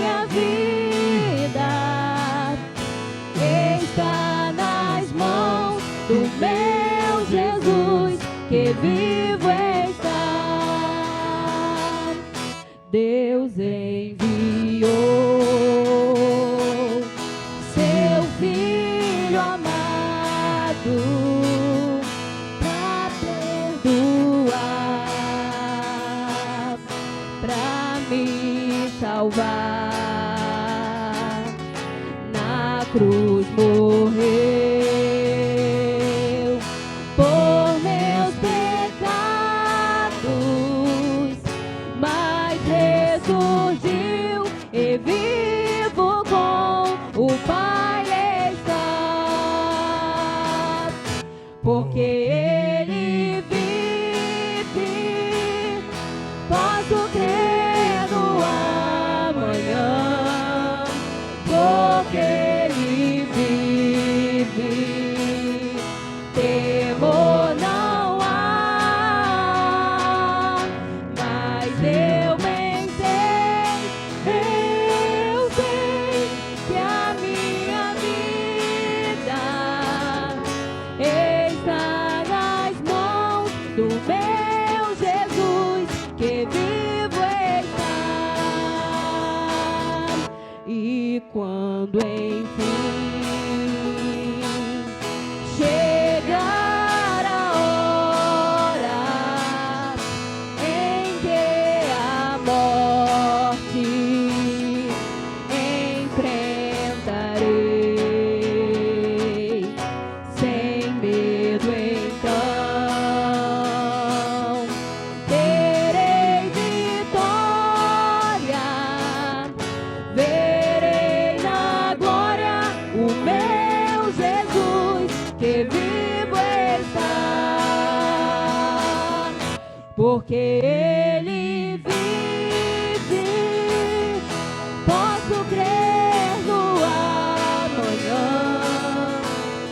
minha vida está nas mãos do meu Jesus, que vivo está. Deus enviou seu Filho amado para perdoar, para me salvar. Na cruz morreu por meus pecados, mas ressurgiu e vivo com o Pai está. Porque Ele vive, posso crer no amanhã. Porque Ele vive, temor não há. Mas eu bem sei, eu sei que a minha vida está nas mãos do meu Jesus, que vivo está. E quando enfim chegar a hora em que a morte enfrentarei, sem medo então terei vitória, verei na glória o meu Jesus, que vivo está. Porque Ele vive, posso crer no amanhã.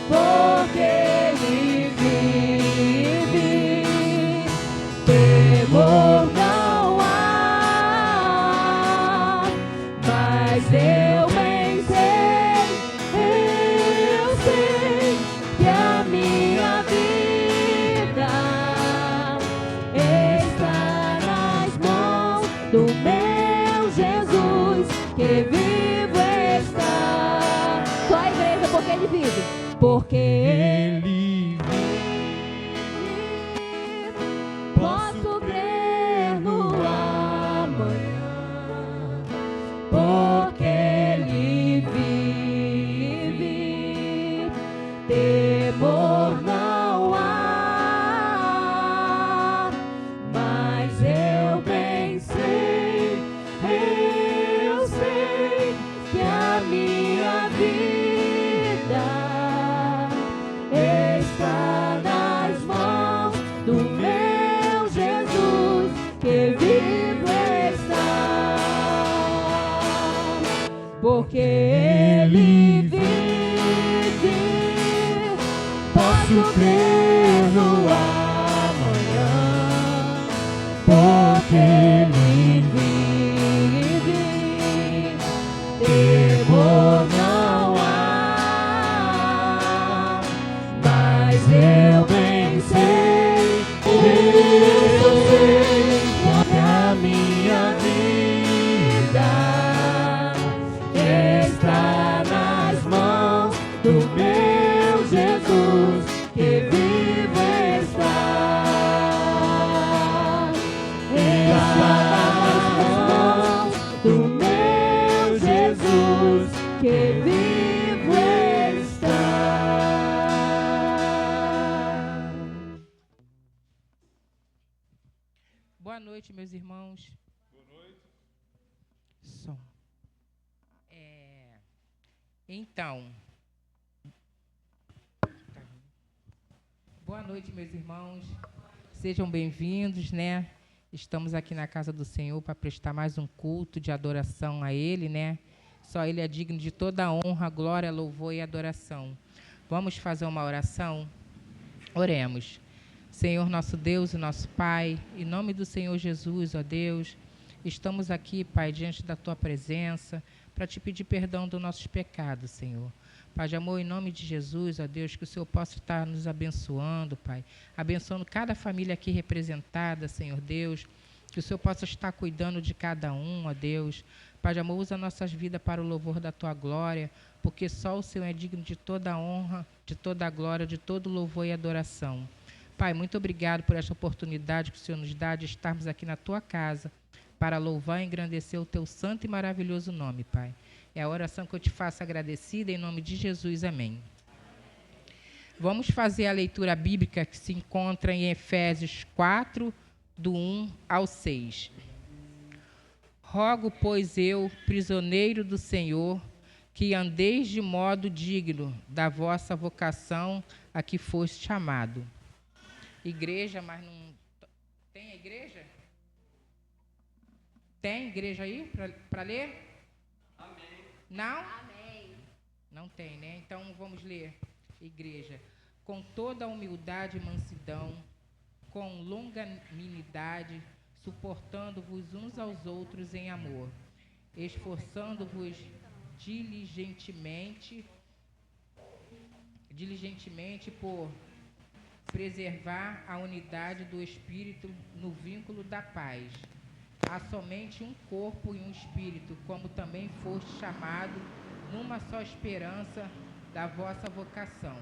Porque Ele vive, temor não há. Mas eu bem sei, eu sei que a minha vida está nas mãos do meu Jesus, que vivo está. Só a igreja, porque Ele vive. Porque Ele vive, posso crer no amanhã. Porque Ele vive, temor não há. Mas eu bem sei, eu sei que a minha vida está nas mãos do meu Jesus, que vivo está. Porque Ele vive, posso crer no amanhã. Porque Ele vive, temor não há. Mas eu bem sei, eu sei que a minha vida está nas mãos do meu Jesus, que vivo está. Está nas mãos do meu Jesus, que vivo está. Boa noite, meus irmãos. Boa noite. Som. Então, boa noite, meus irmãos. Sejam bem-vindos, né? Estamos aqui na casa do Senhor para prestar mais um culto de adoração a Ele, né? Só Ele é digno de toda a honra, glória, louvor e adoração. Vamos fazer uma oração? Oremos. Senhor nosso Deus e nosso Pai, em nome do Senhor Jesus, ó Deus, Estamos aqui, Pai, diante da Tua presença, para Te pedir perdão dos nossos pecados, Senhor. Pai de amor, em nome de Jesus, ó Deus, que o Senhor possa estar nos abençoando, Pai. Abençoando cada família aqui representada, Senhor Deus. Que o Senhor possa estar cuidando de cada um, ó Deus. Pai de amor, usa nossas vidas para o louvor da Tua glória, porque só o Senhor é digno de toda a honra, de toda a glória, de todo louvor e adoração. Pai, muito obrigado por esta oportunidade que o Senhor nos dá de estarmos aqui na Tua casa, para louvar e engrandecer o Teu santo e maravilhoso nome, Pai. É a oração que eu Te faço agradecida, em nome de Jesus, amém. Vamos fazer a leitura bíblica que se encontra em Efésios 4, do 1 ao 6. Rogo, pois eu, prisioneiro do Senhor, que andeis de modo digno da vossa vocação a que foste chamado. Igreja, mas não... Tem igreja? Tem igreja aí para ler? Amém. Não? Amém. Não tem, né? Então vamos ler. Igreja, com toda a humildade e mansidão, com longanimidade, suportando-vos uns aos outros em amor, esforçando-vos diligentemente por preservar a unidade do Espírito no vínculo da paz. Há somente um corpo e um Espírito, como também foste chamado numa só esperança da vossa vocação.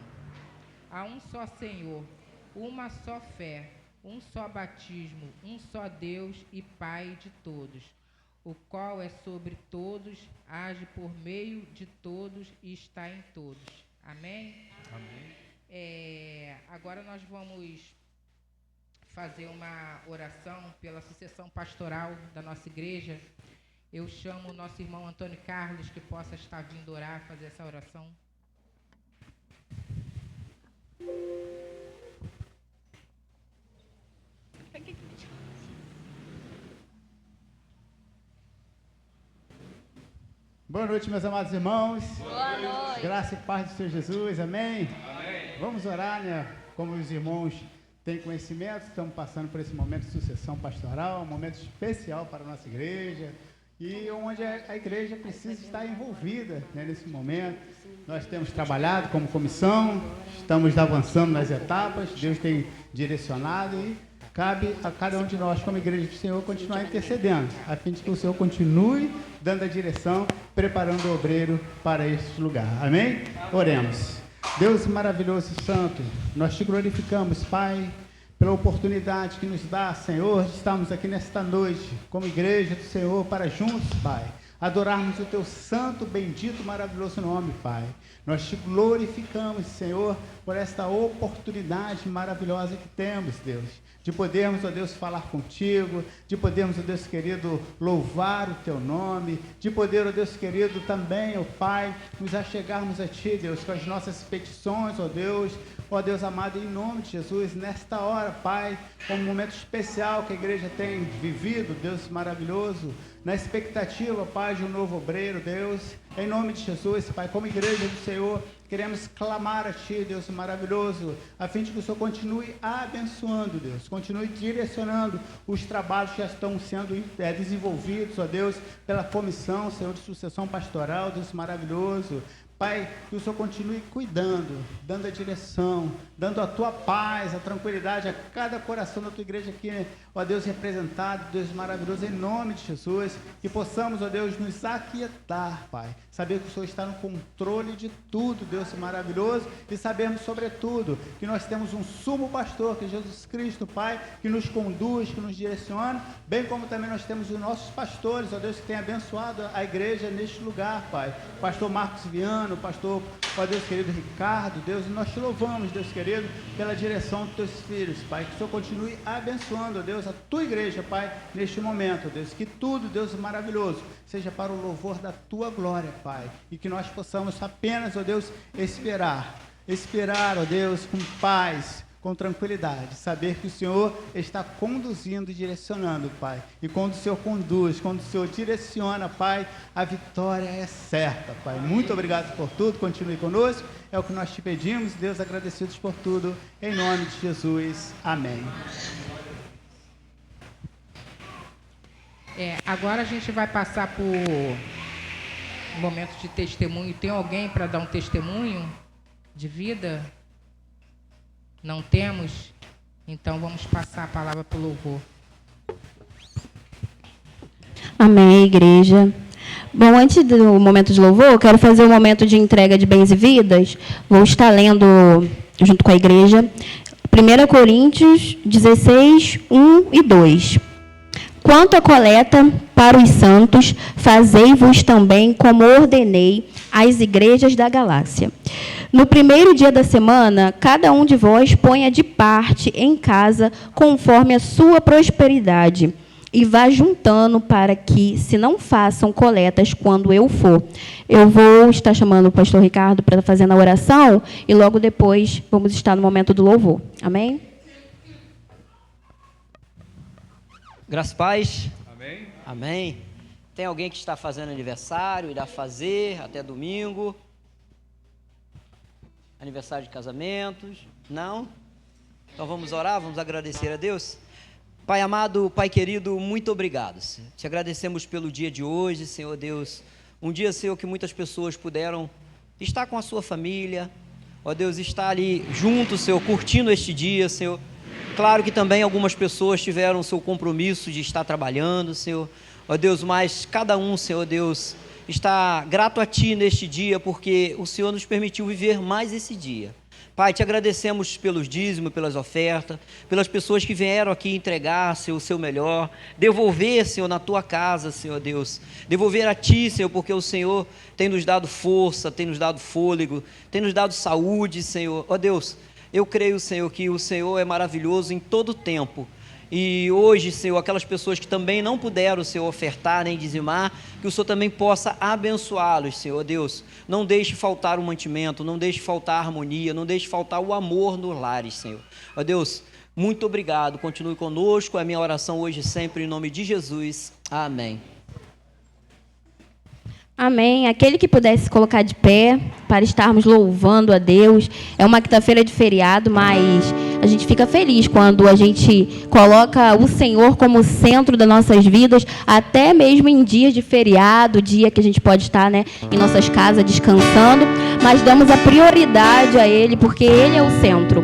Há um só Senhor, uma só fé, um só batismo, um só Deus e Pai de todos, o qual é sobre todos, age por meio de todos e está em todos. Amém? Amém. Agora nós vamos fazer uma oração pela sucessão pastoral da nossa igreja. Eu chamo o nosso irmão Antônio Carlos, que possa estar vindo orar, fazer essa oração. Boa noite, meus amados irmãos. Boa noite. Graça e paz do Senhor Jesus, amém? Amém. Vamos orar, né? Como os irmãos têm conhecimento, estamos passando por esse momento de sucessão pastoral, um momento especial para a nossa igreja, e onde a igreja precisa estar envolvida, né, nesse momento. Nós temos trabalhado como comissão, estamos avançando nas etapas, Deus tem direcionado e cabe a cada um de nós, como igreja do Senhor, continuar intercedendo, a fim de que o Senhor continue dando a direção, preparando o obreiro para este lugar. Amém? Oremos. Deus maravilhoso e santo, nós te glorificamos, Pai, pela oportunidade que nos dá, Senhor, de estarmos aqui nesta noite, como igreja do Senhor, para juntos, Pai, adorarmos o teu santo, bendito, maravilhoso nome, Pai. Nós te glorificamos, Senhor, por esta oportunidade maravilhosa que temos, Deus, de podermos, ó Deus, falar contigo, de podermos, ó Deus querido, louvar o teu nome, de poder, ó Deus querido, também, ó Pai, nos achegarmos a ti, Deus, com as nossas petições, ó Deus amado, em nome de Jesus, nesta hora, Pai, como um momento especial que a igreja tem vivido, Deus maravilhoso, na expectativa, Pai, de um novo obreiro, Deus, em nome de Jesus, Pai, como igreja do Senhor, queremos clamar a Ti, Deus maravilhoso, a fim de que o Senhor continue abençoando, Deus, continue direcionando os trabalhos que já estão sendo desenvolvidos, ó Deus, pela comissão, Senhor, de sucessão pastoral, Deus maravilhoso. Pai, que o Senhor continue cuidando, dando a direção, dando a Tua paz, a tranquilidade a cada coração da Tua igreja aqui, ó Deus, representado, Deus maravilhoso, em nome de Jesus, que possamos, ó Deus, nos aquietar, Pai, saber que o Senhor está no controle de tudo, Deus maravilhoso, e sabermos, sobretudo, que nós temos um sumo pastor, que é Jesus Cristo, Pai, que nos conduz, que nos direciona, bem como também nós temos os nossos pastores, ó Deus, que tem abençoado a igreja neste lugar, Pai, pastor Marcos Viano, pastor, ó Deus querido, Ricardo, Deus, e nós te louvamos, Deus querido, pela direção dos teus filhos, Pai, que o Senhor continue abençoando, ó Deus, a tua igreja, Pai, neste momento, ó Deus, que tudo, Deus maravilhoso, seja para o louvor da tua glória, Pai, e que nós possamos apenas, ó Deus, esperar, ó Deus, com paz, com tranquilidade, saber que o Senhor está conduzindo e direcionando, Pai. E quando o Senhor conduz, quando o Senhor direciona, Pai, a vitória é certa, Pai. Muito obrigado por tudo, continue conosco, é o que nós te pedimos, Deus, agradecidos por tudo, em nome de Jesus, amém. Agora a gente vai passar por um momento de testemunho. Tem alguém para dar um testemunho de vida? Não temos? Então vamos passar a palavra para o louvor. Amém, igreja. Bom, antes do momento de louvor, eu quero fazer um momento de entrega de bens e vidas. Vou estar lendo, junto com a igreja, 1 Coríntios 16, 1 e 2. Quanto à coleta para os santos, fazei-vos também como ordenei às igrejas da Galácia. No primeiro dia da semana, cada um de vós ponha de parte em casa, conforme a sua prosperidade, e vá juntando para que se não façam coletas quando eu for. Eu vou estar chamando o pastor Ricardo para fazer a oração e logo depois vamos estar no momento do louvor. Amém? Graças a paz. Amém. Amém. Tem alguém que está fazendo aniversário, irá fazer até domingo? Aniversário de casamentos? Não? Então vamos orar, vamos agradecer a Deus. Pai amado, Pai querido, muito obrigado, Senhor. Te agradecemos pelo dia de hoje, Senhor Deus. Um dia, Senhor, que muitas pessoas puderam estar com a sua família, ó Deus, estar ali junto, Senhor, curtindo este dia, Senhor. Claro que também algumas pessoas tiveram o seu compromisso de estar trabalhando, Senhor. Ó Deus, mas cada um, Senhor Deus, está grato a Ti neste dia, porque o Senhor nos permitiu viver mais esse dia. Pai, te agradecemos pelos dízimos, pelas ofertas, pelas pessoas que vieram aqui entregar, Senhor, o seu melhor, devolver, Senhor, na Tua casa, Senhor Deus, devolver a Ti, Senhor, porque o Senhor tem nos dado força, tem nos dado fôlego, tem nos dado saúde, Senhor. Ó Deus, eu creio, Senhor, que o Senhor é maravilhoso em todo o tempo. E hoje, Senhor, aquelas pessoas que também não puderam, Senhor, ofertar nem dizimar, que o Senhor também possa abençoá-los, Senhor Deus. Não deixe faltar o mantimento, não deixe faltar a harmonia, não deixe faltar o amor nos lares, Senhor. Ó Deus, muito obrigado. Continue conosco. É a minha oração hoje e sempre, em nome de Jesus. Amém. Amém. Aquele que pudesse colocar de pé para estarmos louvando a Deus. É uma quinta-feira de feriado, mas a gente fica feliz quando a gente coloca o Senhor como centro das nossas vidas, até mesmo em dias de feriado, dia que a gente pode estar, né, em nossas casas descansando, mas damos a prioridade a Ele, porque Ele é o centro.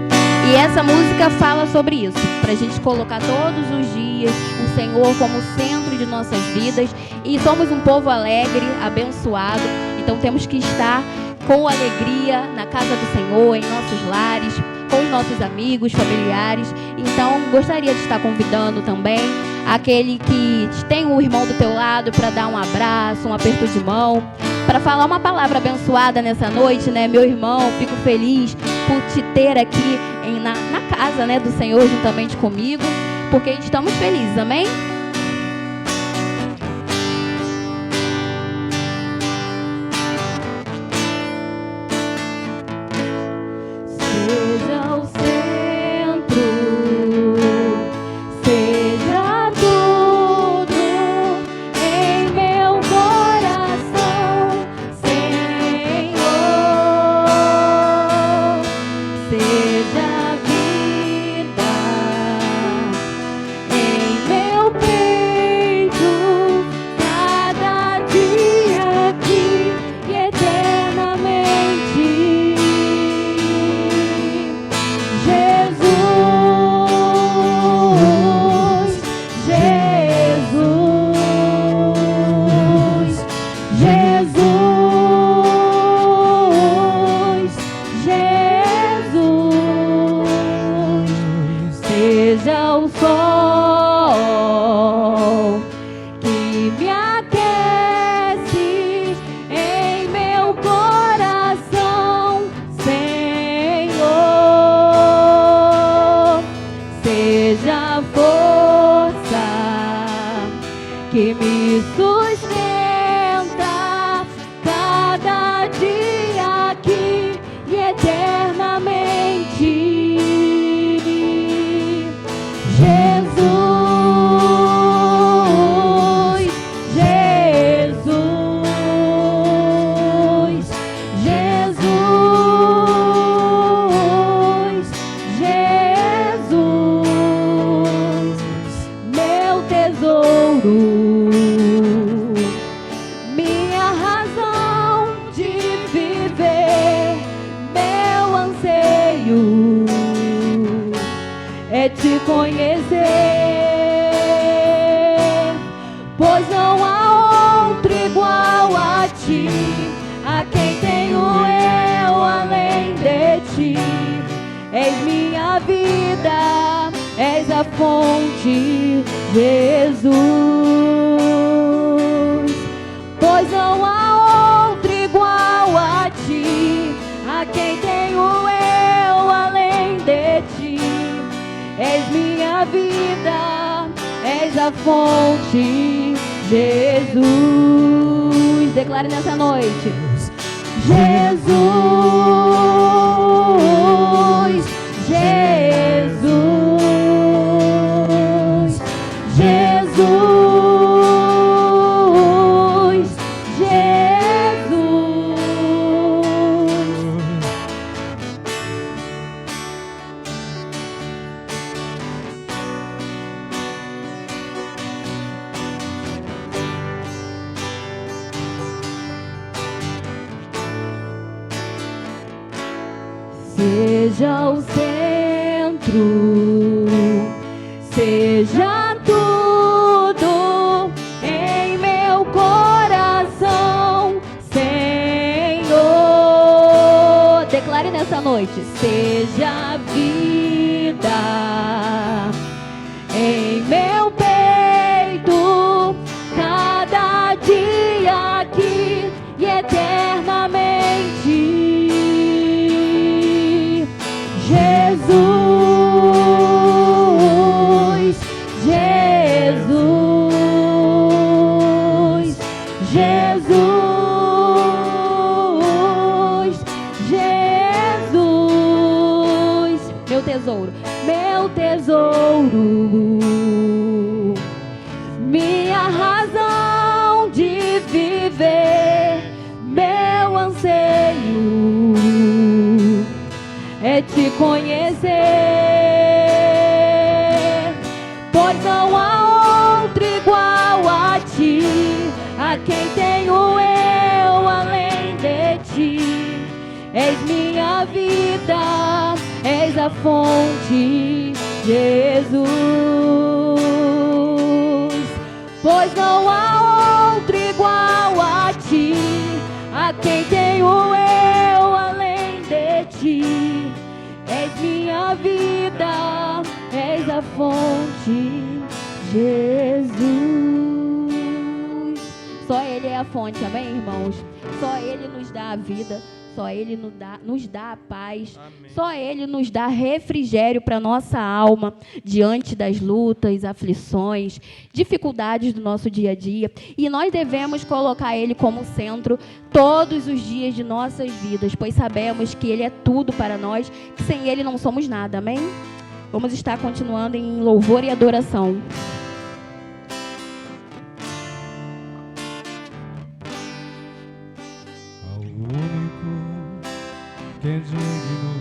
E essa música fala sobre isso, para a gente colocar todos os dias o Senhor como centro de nossas vidas. E somos um povo alegre, abençoado, então temos que estar com alegria na casa do Senhor, em nossos lares, com os nossos amigos, familiares. Então, gostaria de estar convidando também aquele que tem um irmão do teu lado para dar um abraço, um aperto de mão, para falar uma palavra abençoada nessa noite, né? Meu irmão, fico feliz por te ter aqui na casa, né, do Senhor juntamente comigo, porque estamos felizes, amém? Seja o centro, seja tudo em meu coração, Senhor. Seja a vida em meu peito, cada dia aqui e eternamente. Seja o sol que me aquece em meu coração, Senhor. Seja a força que me sustenta é te conhecer, pois não há outro igual a ti, a quem tenho eu além de ti. És minha vida, és a fonte, Jesus, pois não há outro igual a ti, a quem tenho eu além de ti. És minha vida, és a fonte, Jesus. Declare nessa noite: Jesus, Jesus, Jesus, Jesus. Seja o centro, seja tudo em meu coração, Senhor. Declare nessa noite: seja a vida em meu peito, cada dia aqui e eternamente. Jesus, Jesus, Jesus, Jesus, meu tesouro, minha razão de viver, meu anseio é te conhecer, pois não há outro igual a ti, a quem tenho eu além de ti. És minha vida, és a fonte, Jesus, pois não há outro igual a ti, a quem tenho eu além de ti. És minha vida, és a fonte, Jesus. Só Ele é a fonte, amém, irmãos? Só Ele nos dá a vida, só Ele nos dá a paz, amém. Só Ele nos dá refrigério para nossa alma diante das lutas, aflições, dificuldades do nosso dia a dia. E nós devemos colocar Ele como centro todos os dias de nossas vidas, pois sabemos que Ele é tudo para nós, que sem Ele não somos nada, amém? Vamos estar continuando em louvor e adoração. Que é digno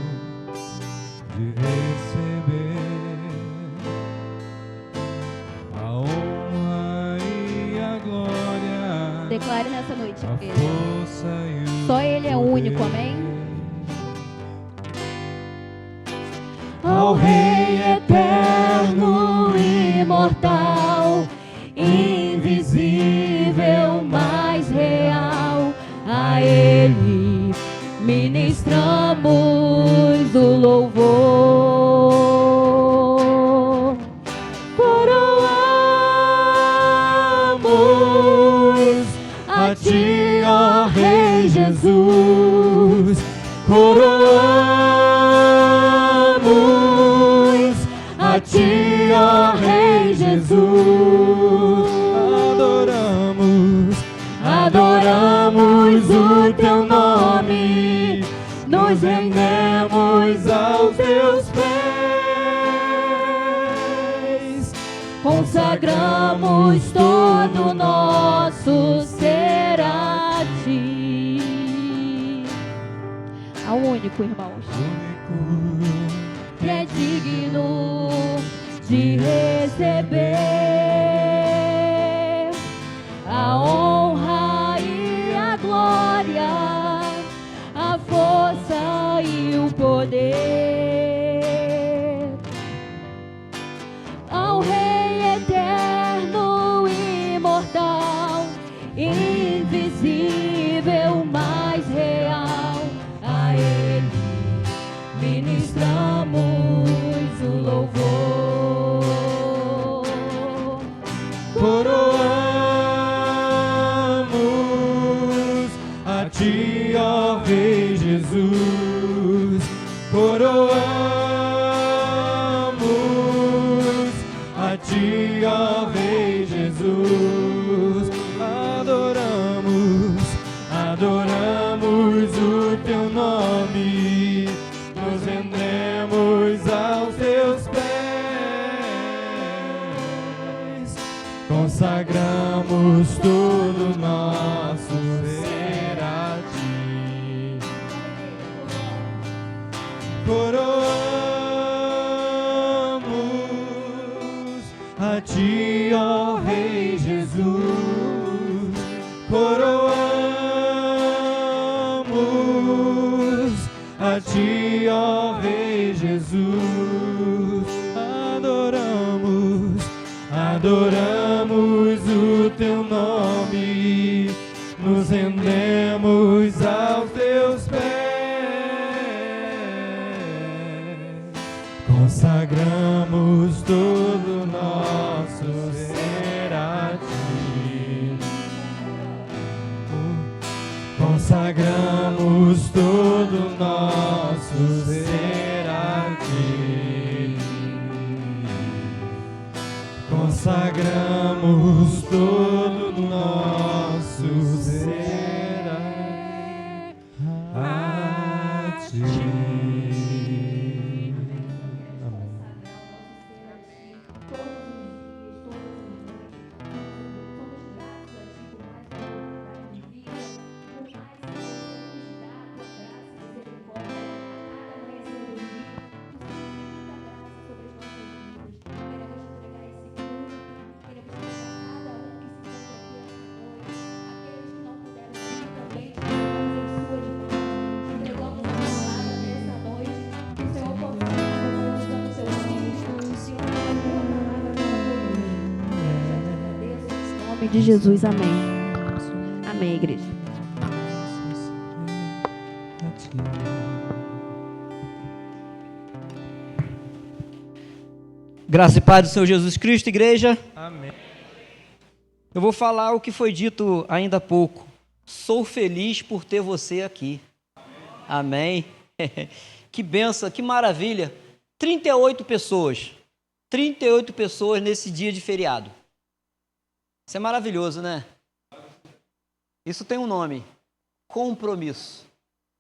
de receber a honra e a glória. Declare nessa noite: a força e o só Ele é o único, amém? Ao Rei eterno, imortal, invisível, mais real, a Ele ministramos o louvor, coroamos a ti, ó Rei Jesus, coroamos a ti, ó Rei Jesus, adoramos o teu nome, nos rendemos aos teus pés, consagramos todo o nosso ser a ti. Ao único, irmãos, que é digno de receber a honra e a glória, a força e o poder. ti, ó Rei Jesus, coroamos a ti, ó Rei Jesus, adoramos o teu nome, nos rendemos aos teus pés, consagramos todo nosso ser a ti. Coroamos a ti, ó Rei Jesus, coroamos a ti, ó Rei Jesus, adoramos o teu nome, nos rendemos aos teus pés, consagramos todo nosso ser a ti. Consagramos todo nosso ser a ti. Consagramos todo nosso ser a ti. De Jesus, amém. Amém, igreja. Graça e paz do Senhor Jesus Cristo, igreja. Amém. Eu vou falar o que foi dito ainda há pouco. Sou feliz por ter você aqui. Amém. Que benção, que maravilha. 38 pessoas nesse dia de feriado. Isso é maravilhoso, né? Isso tem um nome: compromisso.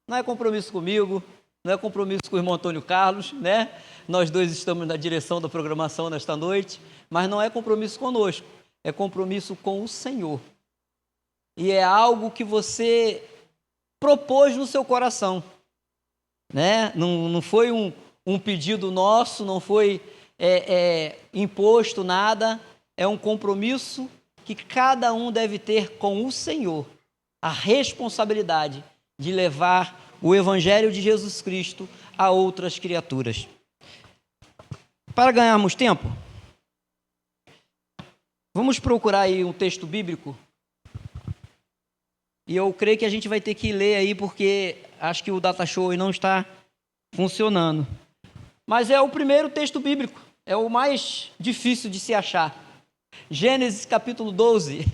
Não é compromisso comigo, não é compromisso com o irmão Antônio Carlos, né? Nós dois estamos na direção da programação nesta noite, mas não é compromisso conosco, é compromisso com o Senhor. E é algo que você propôs no seu coração, né? Não foi um pedido nosso, não foi imposto nada, é um compromisso que cada um deve ter com o Senhor, a responsabilidade de levar o Evangelho de Jesus Cristo a outras criaturas. Para ganharmos tempo, vamos procurar aí um texto bíblico, e eu creio que a gente vai ter que ler aí, porque acho que o Data Show não está funcionando. Mas é o primeiro texto bíblico, é o mais difícil de se achar. Gênesis capítulo 12.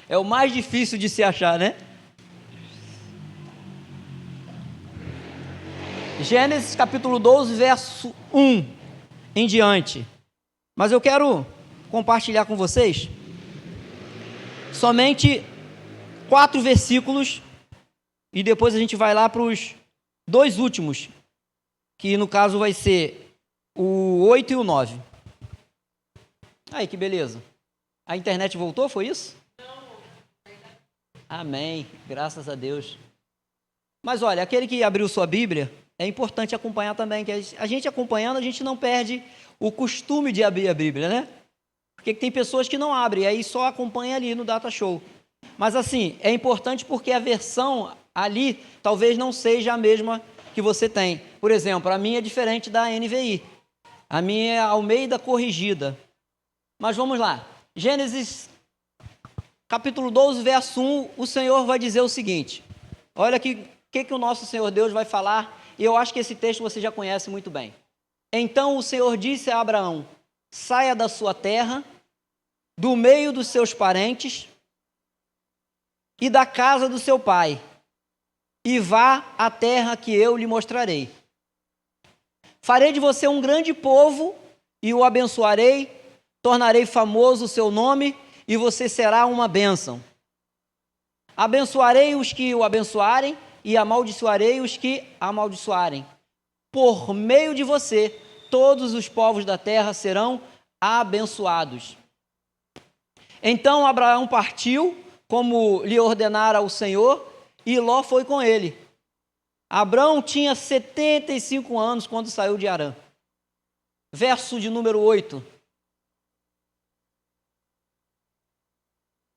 É o mais difícil de se achar, né? Gênesis capítulo 12, verso 1 em diante. Mas eu quero compartilhar com vocês somente 4 versículos e depois a gente vai lá para os 2 últimos, que no caso vai ser o 8 e o 9. Aí, que beleza. A internet voltou, foi isso? Amém, graças a Deus. Mas olha, aquele que abriu sua Bíblia, é importante acompanhar também, que a gente acompanhando, a gente não perde o costume de abrir a Bíblia, né? Porque tem pessoas que não abrem, aí só acompanha ali no Data Show. Mas assim, é importante porque a versão ali talvez não seja a mesma que você tem. Por exemplo, a minha é diferente da NVI. A minha é Almeida Corrigida. Mas vamos lá. Gênesis capítulo 12, verso 1, o Senhor vai dizer o seguinte. Olha que o nosso Senhor Deus vai falar, e eu acho que esse texto você já conhece muito bem. Então o Senhor disse a Abraão: saia da sua terra, do meio dos seus parentes, e da casa do seu pai, e vá à terra que eu lhe mostrarei. Farei de você um grande povo e o abençoarei, tornarei famoso o seu nome e você será uma bênção. Abençoarei os que o abençoarem e amaldiçoarei os que amaldiçoarem. Por meio de você, todos os povos da terra serão abençoados. Então Abraão partiu, como lhe ordenara o Senhor, e Ló foi com ele. Abraão tinha 75 anos quando saiu de Harã. Verso de número 8.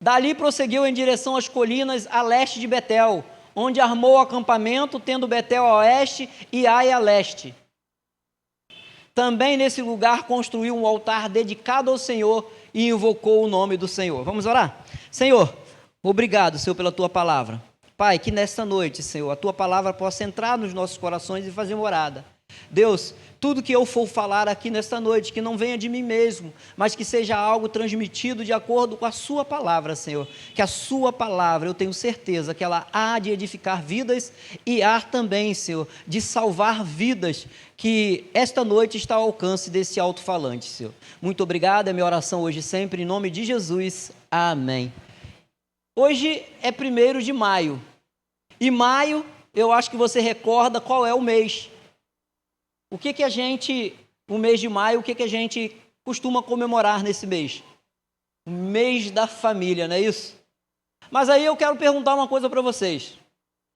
Dali prosseguiu em direção às colinas a leste de Betel, onde armou o acampamento, tendo Betel a oeste e Ai a leste. Também nesse lugar construiu um altar dedicado ao Senhor e invocou o nome do Senhor. Vamos orar? Senhor, obrigado, Senhor, pela Tua palavra. Pai, que nesta noite, Senhor, a Tua palavra possa entrar nos nossos corações e fazer morada. Deus, tudo que eu for falar aqui nesta noite, que não venha de mim mesmo, mas que seja algo transmitido de acordo com a Sua palavra, Senhor. Que a Sua palavra, eu tenho certeza que ela há de edificar vidas e há também, Senhor, de salvar vidas, que esta noite está ao alcance desse alto-falante, Senhor. Muito obrigado, é minha oração hoje e sempre, em nome de Jesus. Amém. Hoje é 1º de maio, e maio, eu acho que você recorda qual é o mês. O mês de maio, o que a gente costuma comemorar nesse mês? O mês da família, não é isso? Mas aí eu quero perguntar uma coisa para vocês,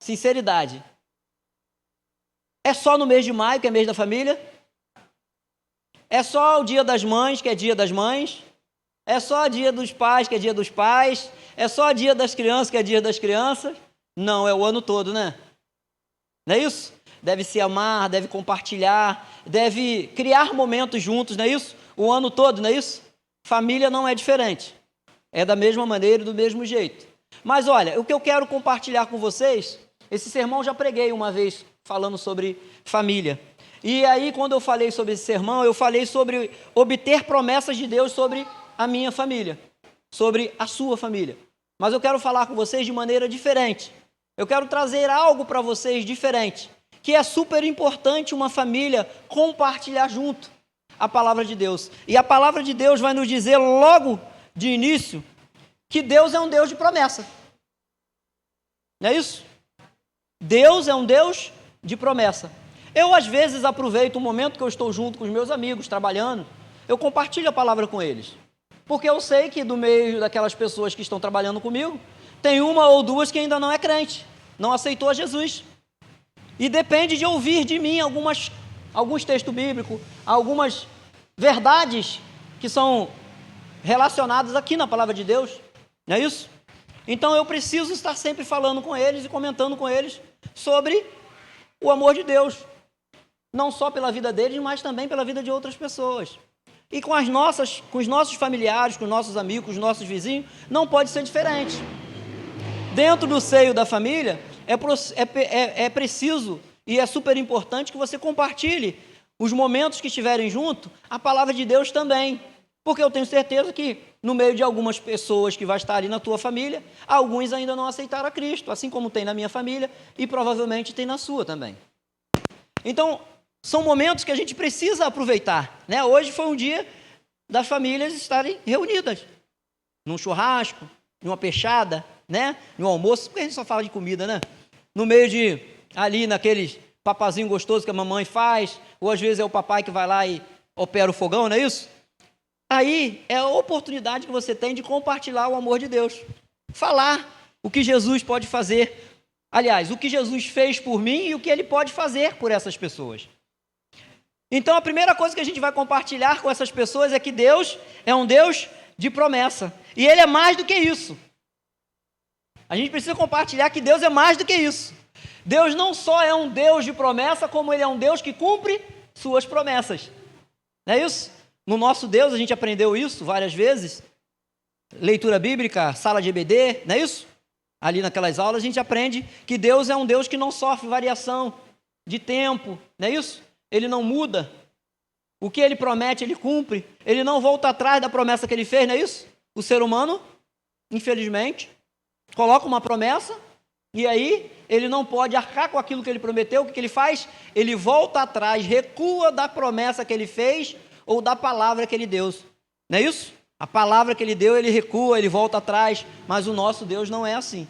sinceridade. É só no mês de maio que é mês da família? É só o dia das mães que é dia das mães? É só o dia dos pais que é dia dos pais? É só o dia das crianças que é dia das crianças? Não, é o ano todo, né? Não é isso? Deve se amar, deve compartilhar, deve criar momentos juntos, não é isso? O ano todo, não é isso? Família não é diferente. É da mesma maneira e do mesmo jeito. Mas olha, o que eu quero compartilhar com vocês, esse sermão eu já preguei uma vez falando sobre família. E aí, quando eu falei sobre esse sermão, eu falei sobre obter promessas de Deus sobre a minha família, sobre a sua família. Mas eu quero falar com vocês de maneira diferente. Eu quero trazer algo para vocês diferente, que é super importante uma família compartilhar junto a palavra de Deus. E a palavra de Deus vai nos dizer logo de início que Deus é um Deus de promessa. Não é isso? Deus é um Deus de promessa. Eu, às vezes, aproveito o momento que eu estou junto com os meus amigos, trabalhando, eu compartilho a palavra com eles. Porque eu sei que do meio daquelas pessoas que estão trabalhando comigo, tem uma ou duas que ainda não é crente, não aceitou Jesus. E depende de ouvir de mim alguns textos bíblicos, algumas verdades que são relacionadas aqui na palavra de Deus. Não é isso? Então eu preciso estar sempre falando com eles e comentando com eles sobre o amor de Deus. Não só pela vida deles, mas também pela vida de outras pessoas. E com os nossos familiares, com os nossos amigos, com os nossos vizinhos, não pode ser diferente. Dentro do seio da família, é preciso e é super importante que você compartilhe os momentos que estiverem junto, a palavra de Deus também. Porque eu tenho certeza que no meio de algumas pessoas que vai estar ali na tua família, alguns ainda não aceitaram a Cristo, assim como tem na minha família e provavelmente tem na sua também. Então, são momentos que a gente precisa aproveitar, né? Hoje foi um dia das famílias estarem reunidas, num churrasco, numa peixada, né? No almoço, porque a gente só fala de comida, né? No meio de, ali naqueles papazinho gostoso que a mamãe faz, ou às vezes é o papai que vai lá e opera o fogão, não é isso? Aí é a oportunidade que você tem de compartilhar o amor de Deus. Falar o que Jesus pode fazer. Aliás, o que Jesus fez por mim e o que Ele pode fazer por essas pessoas. Então, a primeira coisa que a gente vai compartilhar com essas pessoas é que Deus é um Deus de promessa. E Ele é mais do que isso. A gente precisa compartilhar que Deus é mais do que isso. Deus não só é um Deus de promessa, como Ele é um Deus que cumpre suas promessas. Não é isso? No nosso Deus, a gente aprendeu isso várias vezes. Leitura bíblica, sala de EBD, não é isso? Ali naquelas aulas a gente aprende que Deus é um Deus que não sofre variação de tempo, não é isso? Ele não muda. O que Ele promete, Ele cumpre. Ele não volta atrás da promessa que Ele fez, não é isso? O ser humano, infelizmente, coloca uma promessa, e aí ele não pode arcar com aquilo que ele prometeu. O que ele faz? Ele volta atrás, recua da promessa que ele fez ou da palavra que ele deu. Não é isso? A palavra que ele deu, ele recua, ele volta atrás, mas o nosso Deus não é assim.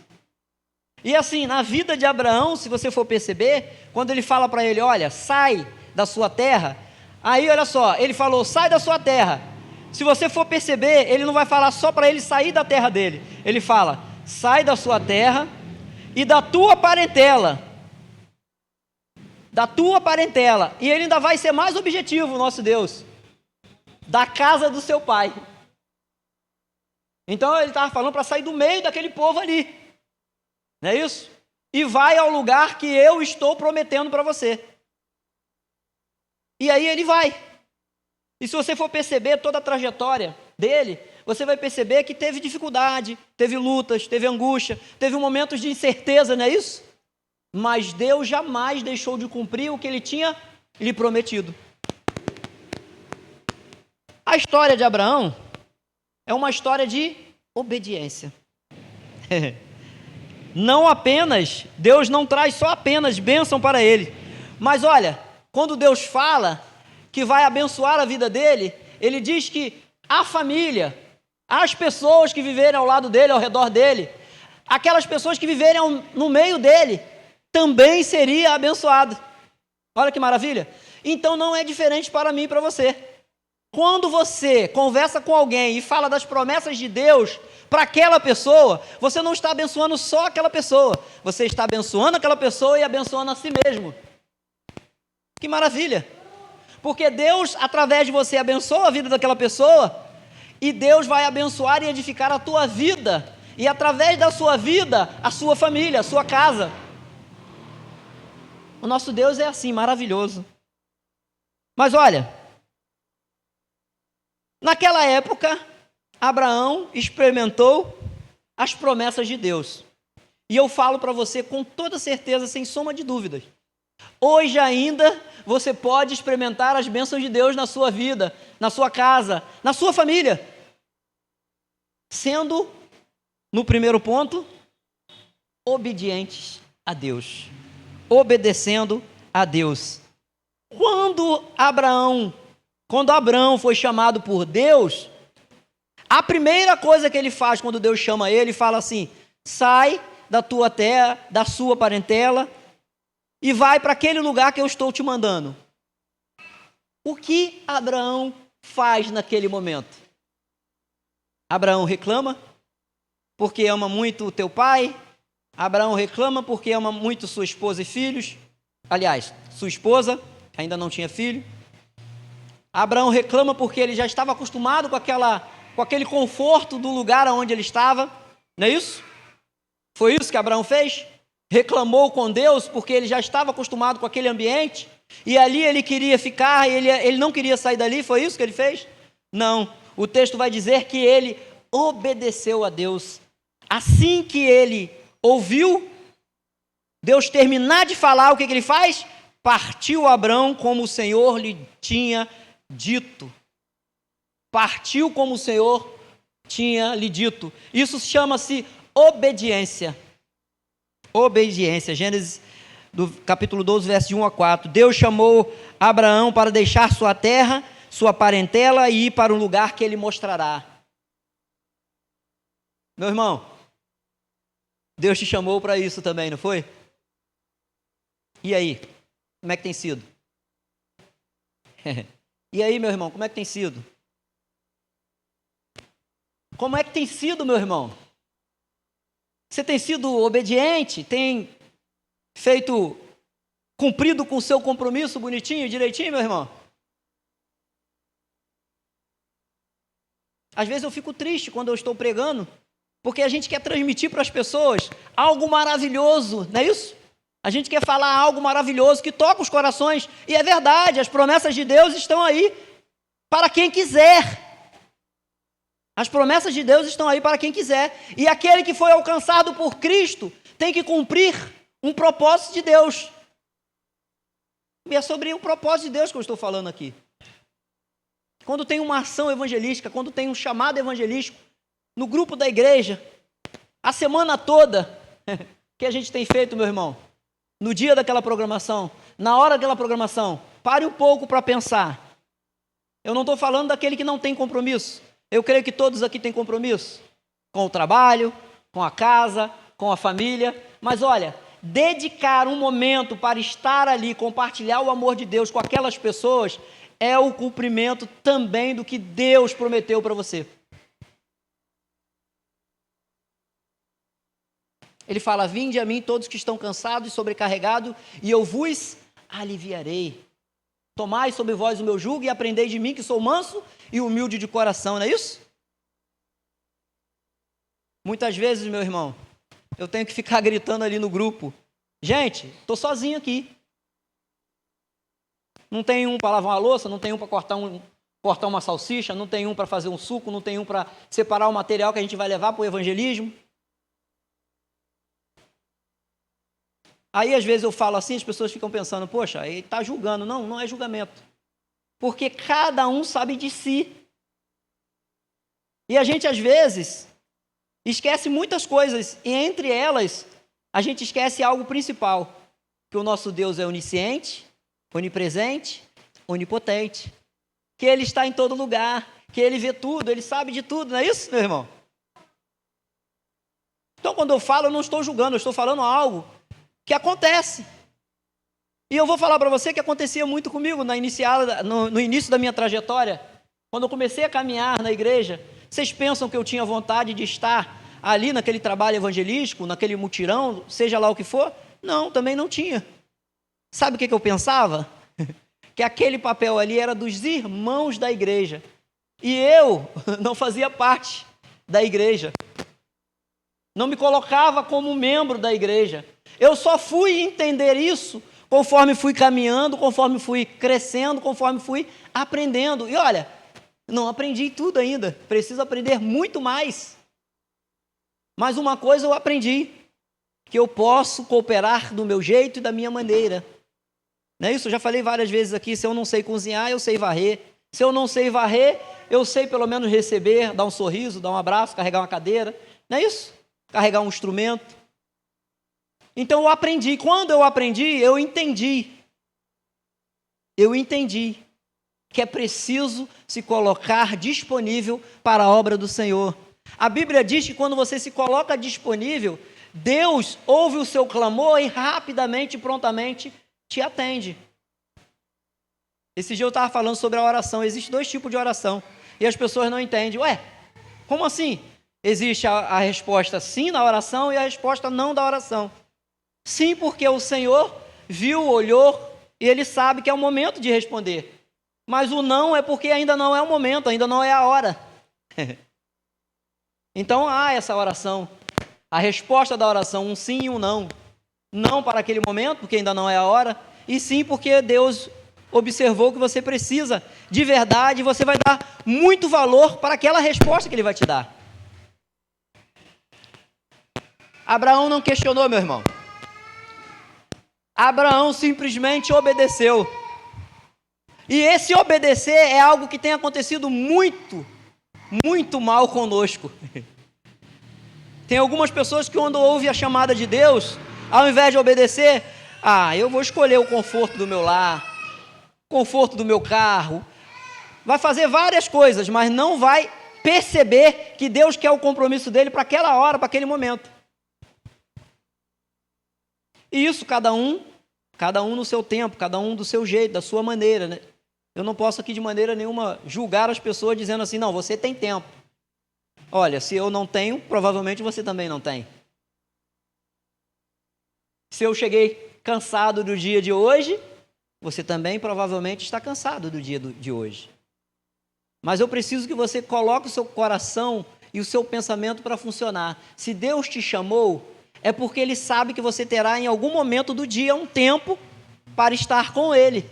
E assim, na vida de Abraão, se você for perceber, quando ele fala para ele, olha, sai da sua terra, aí olha só, ele falou, sai da sua terra. Se você for perceber, ele não vai falar só para ele sair da terra dele, ele fala, sai da sua terra e da tua parentela, e ele ainda vai ser mais objetivo, nosso Deus, da casa do seu pai. Então ele estava falando para sair do meio daquele povo ali, não é isso? E vai ao lugar que eu estou prometendo para você. E aí ele vai. E se você for perceber toda a trajetória dele, você vai perceber que teve dificuldade, teve lutas, teve angústia, teve momentos de incerteza, não é isso? Mas Deus jamais deixou de cumprir o que ele tinha lhe prometido. A história de Abraão é uma história de obediência. Não apenas, Deus não traz só apenas bênção para ele, mas olha, quando Deus fala que vai abençoar a vida dele, ele diz que a família, as pessoas que viverem ao lado dele, ao redor dele, aquelas pessoas que viverem no meio dele, também seria abençoado. Olha que maravilha. Então não é diferente para mim e para você. Quando você conversa com alguém e fala das promessas de Deus para aquela pessoa, você não está abençoando só aquela pessoa, você está abençoando aquela pessoa e abençoando a si mesmo. Que maravilha! Porque Deus, através de você, abençoa a vida daquela pessoa, e Deus vai abençoar e edificar a tua vida, e através da sua vida, a sua família, a sua casa. O nosso Deus é assim, maravilhoso. Mas olha, naquela época, Abraão experimentou as promessas de Deus. E eu falo para você com toda certeza, sem soma de dúvidas. Hoje ainda você pode experimentar as bênçãos de Deus na sua vida, na sua casa, na sua família. Sendo, no primeiro ponto, obedientes a Deus. Obedecendo a Deus. Quando Abraão foi chamado por Deus, a primeira coisa que ele faz quando Deus chama ele, fala assim, sai da tua terra, da sua parentela, e vai para aquele lugar que eu estou te mandando. O que Abraão faz naquele momento? Abraão reclama porque ama muito o teu pai. Abraão reclama porque ama muito sua esposa e filhos. Aliás, sua esposa ainda não tinha filho. Abraão reclama porque ele já estava acostumado com aquele conforto do lugar onde ele estava. Não é isso? Foi isso que Abraão fez? Reclamou com Deus porque ele já estava acostumado com aquele ambiente e ali ele queria ficar, ele não queria sair dali. Foi isso que ele fez? Não, o texto vai dizer que ele obedeceu a Deus. Assim que ele ouviu Deus terminar de falar, o que ele faz? Partiu Abraão como o Senhor lhe tinha dito. Partiu como o Senhor tinha lhe dito. Isso chama-se obediência. Obediência. Gênesis do capítulo 12, verso 1 a 4. Deus chamou Abraão para deixar sua terra, sua parentela e ir para um lugar que ele mostrará. Meu irmão, Deus te chamou para isso também, não foi? E aí? Como é que tem sido? E aí, meu irmão, como é que tem sido? Como é que tem sido, meu irmão? Você tem sido obediente? Tem cumprido com o seu compromisso bonitinho, direitinho, meu irmão? Às vezes eu fico triste quando eu estou pregando, porque a gente quer transmitir para as pessoas algo maravilhoso, não é isso? A gente quer falar algo maravilhoso que toca os corações, e é verdade, as promessas de Deus estão aí para quem quiser. As promessas de Deus estão aí para quem quiser. E aquele que foi alcançado por Cristo tem que cumprir um propósito de Deus. E é sobre o propósito de Deus que eu estou falando aqui. Quando tem uma ação evangelística, quando tem um chamado evangelístico no grupo da igreja, A semana toda que a gente tem feito, meu irmão, no dia daquela programação, na hora daquela programação, pare um pouco para pensar. Eu não estou falando daquele que não tem compromisso. Eu creio que todos aqui têm compromisso com o trabalho, com a casa, com a família. Mas olha, dedicar um momento para estar ali, compartilhar o amor de Deus com aquelas pessoas, é o cumprimento também do que Deus prometeu para você. Ele fala: vinde a mim todos que estão cansados e sobrecarregados, e eu vos aliviarei. Tomai sobre vós o meu jugo e aprendei de mim, que sou manso e humilde de coração, não é isso? Muitas vezes, meu irmão, eu tenho que ficar gritando ali no grupo: gente, estou sozinho aqui. Não tem um para lavar uma louça, não tem um para cortar uma salsicha, não tem um para fazer um suco, não tem um para separar o material que a gente vai levar para o evangelismo. Aí, às vezes, eu falo assim, as pessoas ficam pensando: poxa, ele está julgando. Não, não é julgamento. Porque cada um sabe de si. E a gente, às vezes, esquece muitas coisas. E, entre elas, a gente esquece algo principal. Que o nosso Deus é onisciente, onipresente, onipotente. Que Ele está em todo lugar. Que Ele vê tudo, Ele sabe de tudo. Não é isso, meu irmão? Então, quando eu falo, eu não estou julgando. Eu estou falando algo que acontece. E eu vou falar para você que acontecia muito comigo no início da minha trajetória. Quando eu comecei a caminhar na igreja, vocês pensam que eu tinha vontade de estar ali naquele trabalho evangelístico, naquele mutirão, seja lá o que for? Não, também não tinha. Sabe o que eu pensava? Que aquele papel ali era dos irmãos da igreja. E eu não fazia parte da igreja. Não me colocava como membro da igreja. Eu só fui entender isso conforme fui caminhando, conforme fui crescendo, conforme fui aprendendo. E olha, não aprendi tudo ainda. Preciso aprender muito mais. Mas uma coisa eu aprendi: que eu posso cooperar do meu jeito e da minha maneira. Não é isso? Eu já falei várias vezes aqui: se eu não sei cozinhar, eu sei varrer. Se eu não sei varrer, eu sei pelo menos receber, dar um sorriso, dar um abraço, carregar uma cadeira. Não é isso? Carregar um instrumento. Então eu aprendi. Quando eu aprendi, eu entendi. Eu entendi que é preciso se colocar disponível para a obra do Senhor. A Bíblia diz que quando você se coloca disponível, Deus ouve o seu clamor e rapidamente, prontamente te atende. Esse dia eu estava falando sobre a oração. Existem 2 tipos de oração e as pessoas não entendem. Ué, como assim? Existe a resposta sim na oração e a resposta não da oração. Sim, porque o Senhor viu, olhou e Ele sabe que é o momento de responder. Mas o não é porque ainda não é o momento, ainda não é a hora. Então há essa oração. A resposta da oração, um sim e um não. Não para aquele momento, porque ainda não é a hora. E sim porque Deus observou que você precisa de verdade e você vai dar muito valor para aquela resposta que Ele vai te dar. Abraão não questionou, meu irmão. Abraão simplesmente obedeceu. E esse obedecer é algo que tem acontecido muito, muito mal conosco. Tem algumas pessoas que quando ouvem a chamada de Deus, ao invés de obedecer, eu vou escolher o conforto do meu lar, conforto do meu carro. Vai fazer várias coisas, mas não vai perceber que Deus quer o compromisso dele para aquela hora, para aquele momento. E isso cada um no seu tempo, cada um do seu jeito, da sua maneira, né? Eu não posso aqui de maneira nenhuma julgar as pessoas dizendo assim: não, você tem tempo. Olha, se eu não tenho, provavelmente você também não tem. Se eu cheguei cansado do dia de hoje, você também provavelmente está cansado do dia de hoje. Mas eu preciso que você coloque o seu coração e o seu pensamento para funcionar. Se Deus te chamou, é porque Ele sabe que você terá em algum momento do dia um tempo para estar com Ele.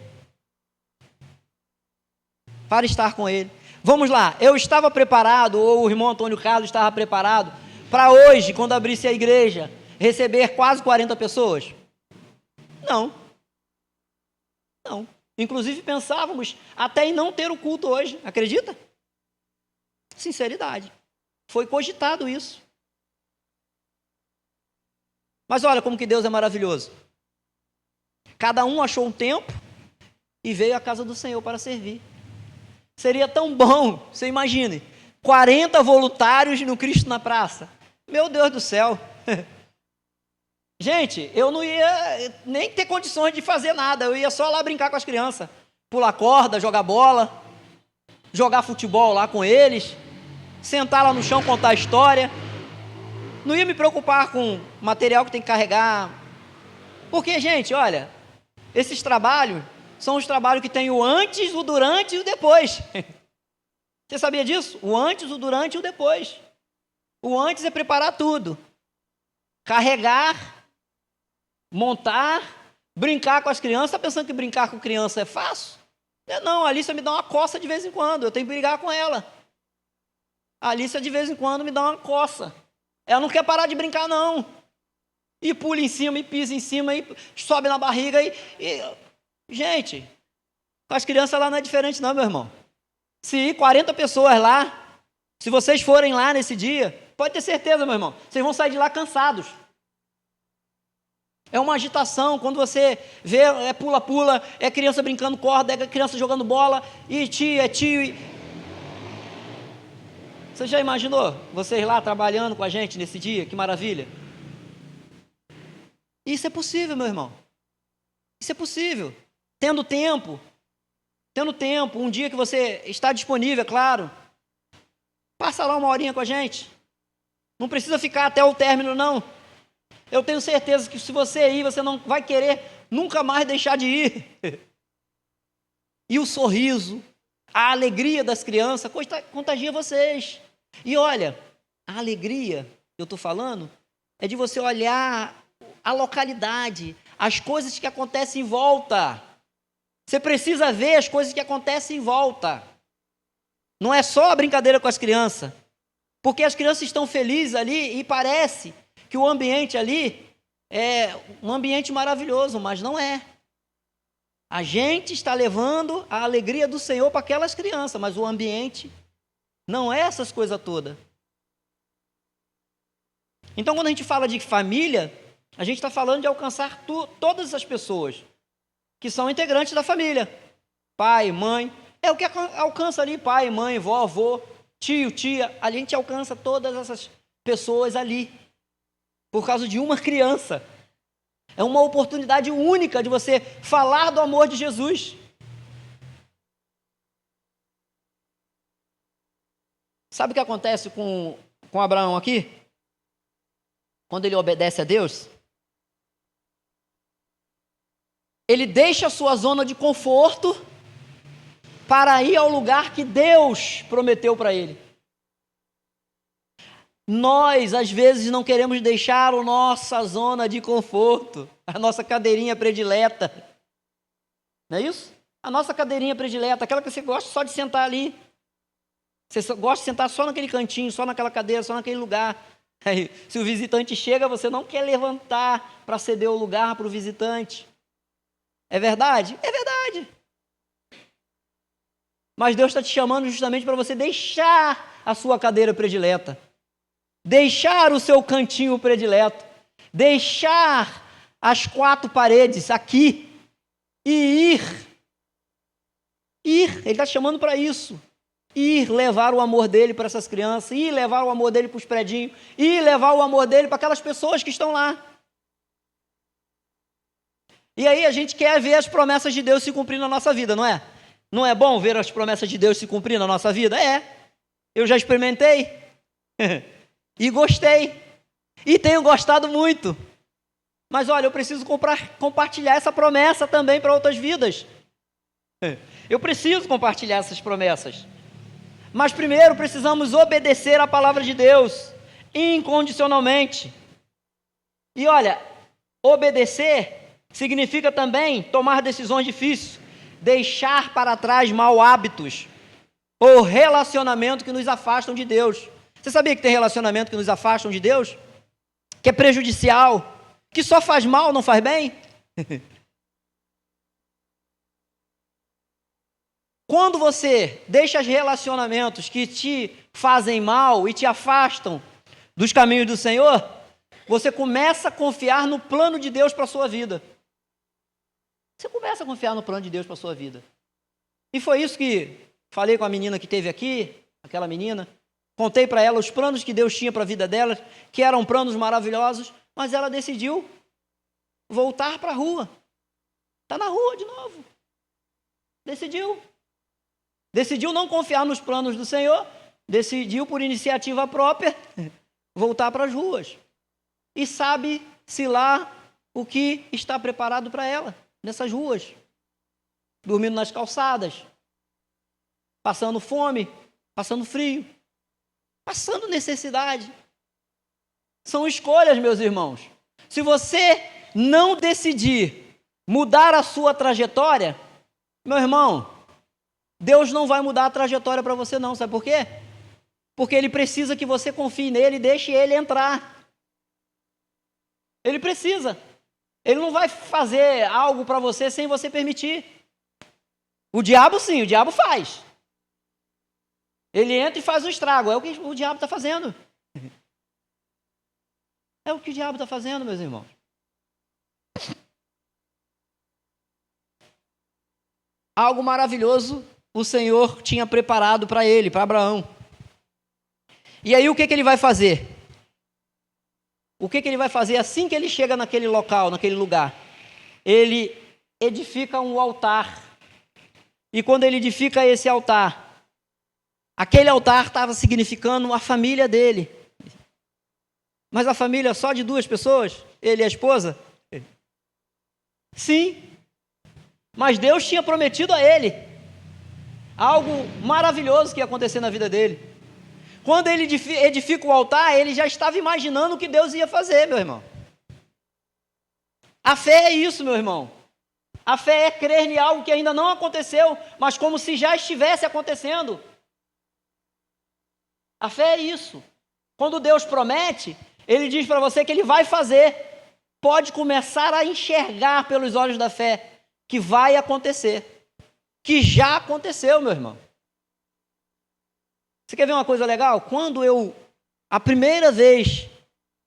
Para estar com Ele. Vamos lá, eu estava preparado, ou o irmão Antônio Carlos estava preparado, para hoje, quando abrisse a igreja, receber quase 40 pessoas? Não. Não. Inclusive pensávamos até em não ter o culto hoje, acredita? Sinceridade. Foi cogitado isso. Mas olha como que Deus é maravilhoso. Cada um achou um tempo e veio à casa do Senhor para servir. Seria tão bom, você imagine, 40 voluntários no Cristo na Praça. Meu Deus do céu. Gente, eu não ia nem ter condições de fazer nada. Eu ia só lá brincar com as crianças. Pular corda, jogar bola, jogar futebol lá com eles, sentar lá no chão, contar história. Não ia me preocupar com material que tem que carregar. Porque, gente, olha, esses trabalhos são os trabalhos que tem o antes, o durante e o depois. Você sabia disso? O antes, o durante e o depois. O antes é preparar tudo. Carregar, montar, brincar com as crianças. Está pensando que brincar com criança é fácil? Não, a Alicia me dá uma coça de vez em quando. Eu tenho que brigar com ela. A Alicia de vez em quando me dá uma coça. Ela não quer parar de brincar, não. E pula em cima, e pisa em cima, e sobe na barriga. Gente, com as crianças lá não é diferente não, meu irmão. Se ir 40 pessoas lá, se vocês forem lá nesse dia, pode ter certeza, meu irmão, vocês vão sair de lá cansados. É uma agitação, quando você vê, é pula-pula, é criança brincando corda, é criança jogando bola, e tio, é tio. Você já imaginou vocês lá trabalhando com a gente nesse dia? Que maravilha. Isso é possível, meu irmão. Isso é possível. Tendo tempo, um dia que você está disponível, é claro. Passa lá uma horinha com a gente. Não precisa ficar até o término, não. Eu tenho certeza que se você ir, você não vai querer nunca mais deixar de ir. E o sorriso, a alegria das crianças contagia vocês. E olha, a alegria que eu estou falando é de você olhar a localidade, as coisas que acontecem em volta. Você precisa ver as coisas que acontecem em volta. Não é só a brincadeira com as crianças. Porque as crianças estão felizes ali e parece que o ambiente ali é um ambiente maravilhoso, mas não é. A gente está levando a alegria do Senhor para aquelas crianças, mas o ambiente não é essas coisas todas. Então, quando a gente fala de família, a gente está falando de alcançar todas as pessoas que são integrantes da família. Pai, mãe, é o que alcança ali, pai, mãe, vó, avô, tio, tia. A gente alcança todas essas pessoas ali, por causa de uma criança. É uma oportunidade única de você falar do amor de Jesus. Sabe o que acontece com Abraão aqui? Quando ele obedece a Deus, ele deixa a sua zona de conforto para ir ao lugar que Deus prometeu para ele. Nós, às vezes, não queremos deixar a nossa zona de conforto, a nossa cadeirinha predileta. Não é isso? A nossa cadeirinha predileta, aquela que você gosta só de sentar ali. Você gosta de sentar só naquele cantinho, só naquela cadeira, só naquele lugar. Aí, se o visitante chega, você não quer levantar para ceder o lugar para o visitante. É verdade? É verdade. Mas Deus está te chamando justamente para você deixar a sua cadeira predileta. Deixar o seu cantinho predileto. Deixar as quatro paredes aqui e ir. Ele está te chamando para isso. Ir levar o amor dele para essas crianças, ir levar o amor dele para os predinhos, ir levar o amor dele para aquelas pessoas que estão lá. E aí a gente quer ver as promessas de Deus se cumprir na nossa vida, não é? Não é bom ver as promessas de Deus se cumprir na nossa vida? É. Eu já experimentei e gostei e tenho gostado muito. Mas olha, eu preciso compartilhar essa promessa também para outras vidas. Eu preciso compartilhar essas promessas. Mas primeiro precisamos obedecer à palavra de Deus incondicionalmente. E olha, obedecer significa também tomar decisões difíceis, deixar para trás maus hábitos ou relacionamento que nos afastam de Deus. Você sabia que tem relacionamento que nos afastam de Deus? Que é prejudicial, que só faz mal, não faz bem? Quando você deixa os relacionamentos que te fazem mal e te afastam dos caminhos do Senhor, você começa a confiar no plano de Deus para a sua vida. Você começa a confiar no plano de Deus para a sua vida. E foi isso que falei com a menina que esteve aqui, aquela menina. Contei para ela os planos que Deus tinha para a vida dela, que eram planos maravilhosos, mas ela decidiu voltar para a rua. Está na rua de novo. Decidiu não confiar nos planos do Senhor, decidiu por iniciativa própria voltar para as ruas. E sabe-se lá o que está preparado para ela, nessas ruas. Dormindo nas calçadas, passando fome, passando frio, passando necessidade. São escolhas, meus irmãos. Se você não decidir mudar a sua trajetória, meu irmão, Deus não vai mudar a trajetória para você não, sabe por quê? Porque Ele precisa que você confie nele e deixe Ele entrar. Ele precisa. Ele não vai fazer algo para você sem você permitir. O diabo sim, o diabo faz. Ele entra e faz um estrago, é o que o diabo está fazendo. É o que o diabo está fazendo, meus irmãos. Algo maravilhoso o Senhor tinha preparado para ele, para Abraão. E aí o que ele vai fazer? O que ele vai fazer assim que ele chega naquele local, naquele lugar? Ele edifica um altar. E quando ele edifica esse altar, aquele altar estava significando a família dele. Mas a família só de 2 pessoas? Ele e a esposa? Sim. Mas Deus tinha prometido a ele algo maravilhoso que ia acontecer na vida dele. Quando ele edifica o altar, ele já estava imaginando o que Deus ia fazer, meu irmão. A fé é isso, meu irmão. A fé é crer em algo que ainda não aconteceu, mas como se já estivesse acontecendo. A fé é isso. Quando Deus promete, Ele diz para você que Ele vai fazer. Pode começar a enxergar pelos olhos da fé que vai acontecer. Que já aconteceu, meu irmão. Você quer ver uma coisa legal? A primeira vez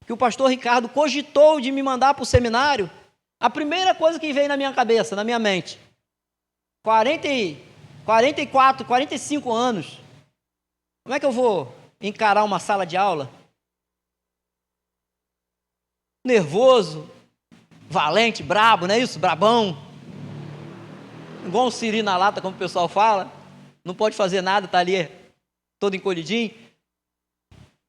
que o pastor Ricardo cogitou de me mandar para o seminário, a primeira coisa que veio na minha cabeça, na minha mente, 44, 45 anos, como é que eu vou encarar uma sala de aula? Nervoso, valente, brabo, não é isso? Brabão. Igual um siri na lata, como o pessoal fala. Não pode fazer nada, está ali todo encolhidinho.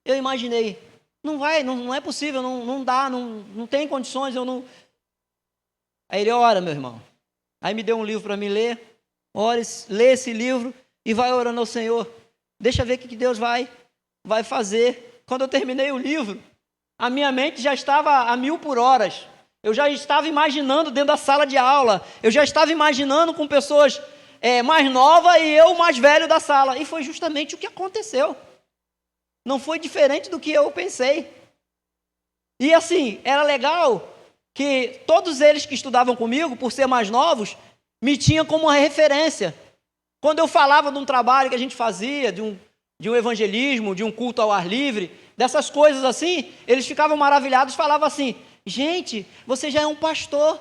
Eu imaginei, não é possível, não dá, não tem condições, eu não... Aí ele, ora, meu irmão. Aí me deu um livro para mim ler, lê esse livro e vai orando ao Senhor. Deixa ver o que Deus vai fazer. Quando eu terminei o livro, a minha mente já estava a 1000 por hora. Eu já estava imaginando dentro da sala de aula. Eu já estava imaginando com pessoas mais novas e eu mais velho da sala. E foi justamente o que aconteceu. Não foi diferente do que eu pensei. E assim, era legal que todos eles que estudavam comigo, por ser mais novos, me tinham como uma referência. Quando eu falava de um trabalho que a gente fazia, de um evangelismo, de um culto ao ar livre, dessas coisas assim, eles ficavam maravilhados, falavam assim, gente, você já é um pastor,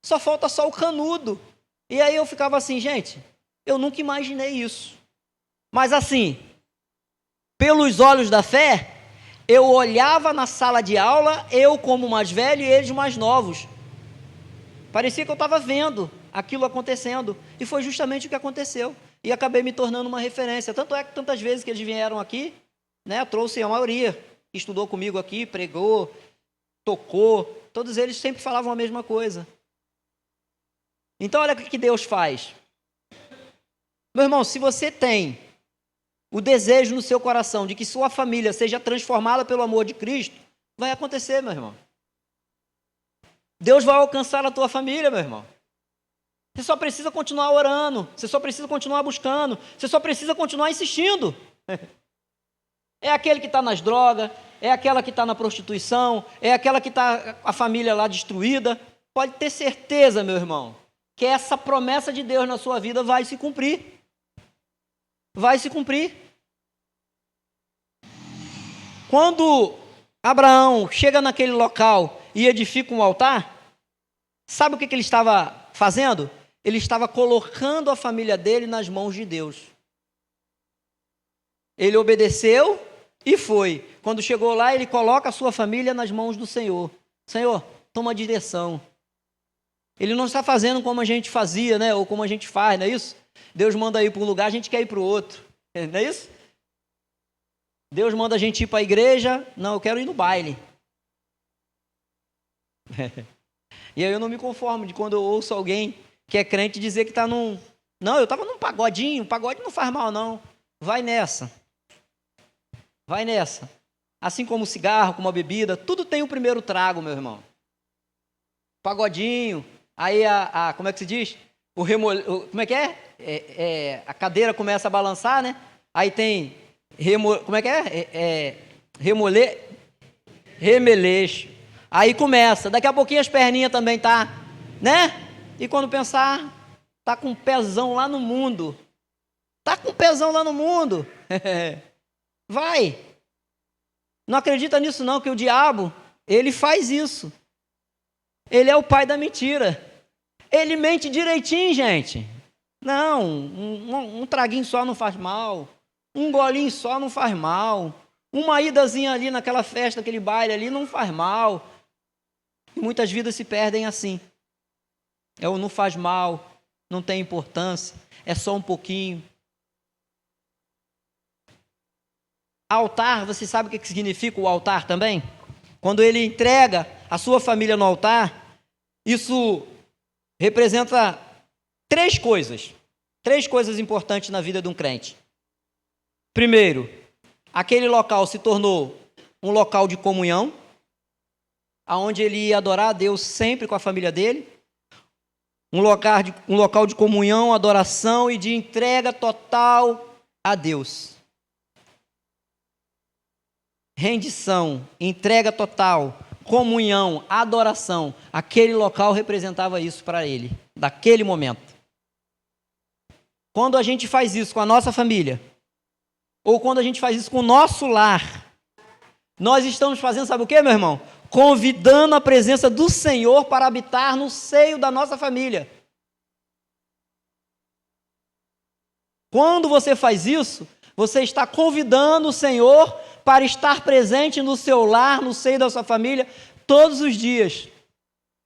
só falta só o canudo. E aí eu ficava assim, gente, eu nunca imaginei isso. Mas assim, pelos olhos da fé, eu olhava na sala de aula, eu como mais velho e eles mais novos. Parecia que eu estava vendo aquilo acontecendo. E foi justamente o que aconteceu. E acabei me tornando uma referência. Tanto é que tantas vezes que eles vieram aqui, né, eu trouxe a maioria. Estudou comigo aqui, pregou, tocou. Todos eles sempre falavam a mesma coisa. Então olha o que Deus faz. Meu irmão, se você tem o desejo no seu coração de que sua família seja transformada pelo amor de Cristo, vai acontecer, meu irmão. Deus vai alcançar a tua família, meu irmão. Você só precisa continuar orando, você só precisa continuar buscando, você só precisa continuar insistindo. É aquele que está nas drogas, é aquela que está na prostituição, é aquela que está a família lá destruída. Pode ter certeza, meu irmão, que essa promessa de Deus na sua vida vai se cumprir. Vai se cumprir. Quando Abraão chega naquele local e edifica um altar, sabe o que ele estava fazendo? Ele estava colocando a família dele nas mãos de Deus. Ele obedeceu e foi. Quando chegou lá, ele coloca a sua família nas mãos do Senhor. Senhor, toma a direção. Ele não está fazendo como a gente fazia, né? Ou como a gente faz, não é isso? Deus manda ir para um lugar, a gente quer ir para o outro. Não é isso? Deus manda a gente ir para a igreja, não, eu quero ir no baile. E aí eu não me conformo de quando eu ouço alguém que é crente dizer que está num... Não, eu estava num pagodinho, pagode não faz mal não. Vai nessa. Vai nessa. Assim como o cigarro, como a bebida, tudo tem o primeiro trago, meu irmão. Pagodinho, aí como é que se diz? Como é que é? A cadeira começa a balançar, né? Aí tem... como é que é? Remeleixo. Aí começa. Daqui a pouquinho as perninhas também tá, né? E quando pensar, tá com um pezão lá no mundo. Tá com um pezão lá no mundo. Vai. Não acredita nisso não, que o diabo, ele faz isso. Ele é o pai da mentira. Ele mente direitinho, gente. Não, um traguinho só não faz mal. Um golinho só não faz mal. Uma idazinha ali naquela festa, aquele baile ali, não faz mal. E muitas vidas se perdem assim. É o não faz mal, não tem importância, é só um pouquinho. Altar, você sabe o que significa o altar também? Quando ele entrega a sua família no altar, isso representa três coisas importantes na vida de um crente. Primeiro, aquele local se tornou um local de comunhão, aonde ele ia adorar a Deus sempre com a família dele. Um local de comunhão, adoração e de entrega total a Deus. Rendição, entrega total, comunhão, adoração. Aquele local representava isso para ele, daquele momento. Quando a gente faz isso com a nossa família, ou quando a gente faz isso com o nosso lar, nós estamos fazendo, sabe o que, meu irmão? Convidando a presença do Senhor para habitar no seio da nossa família. Quando você faz isso, você está convidando o Senhor para estar presente no seu lar, no seio da sua família, todos os dias.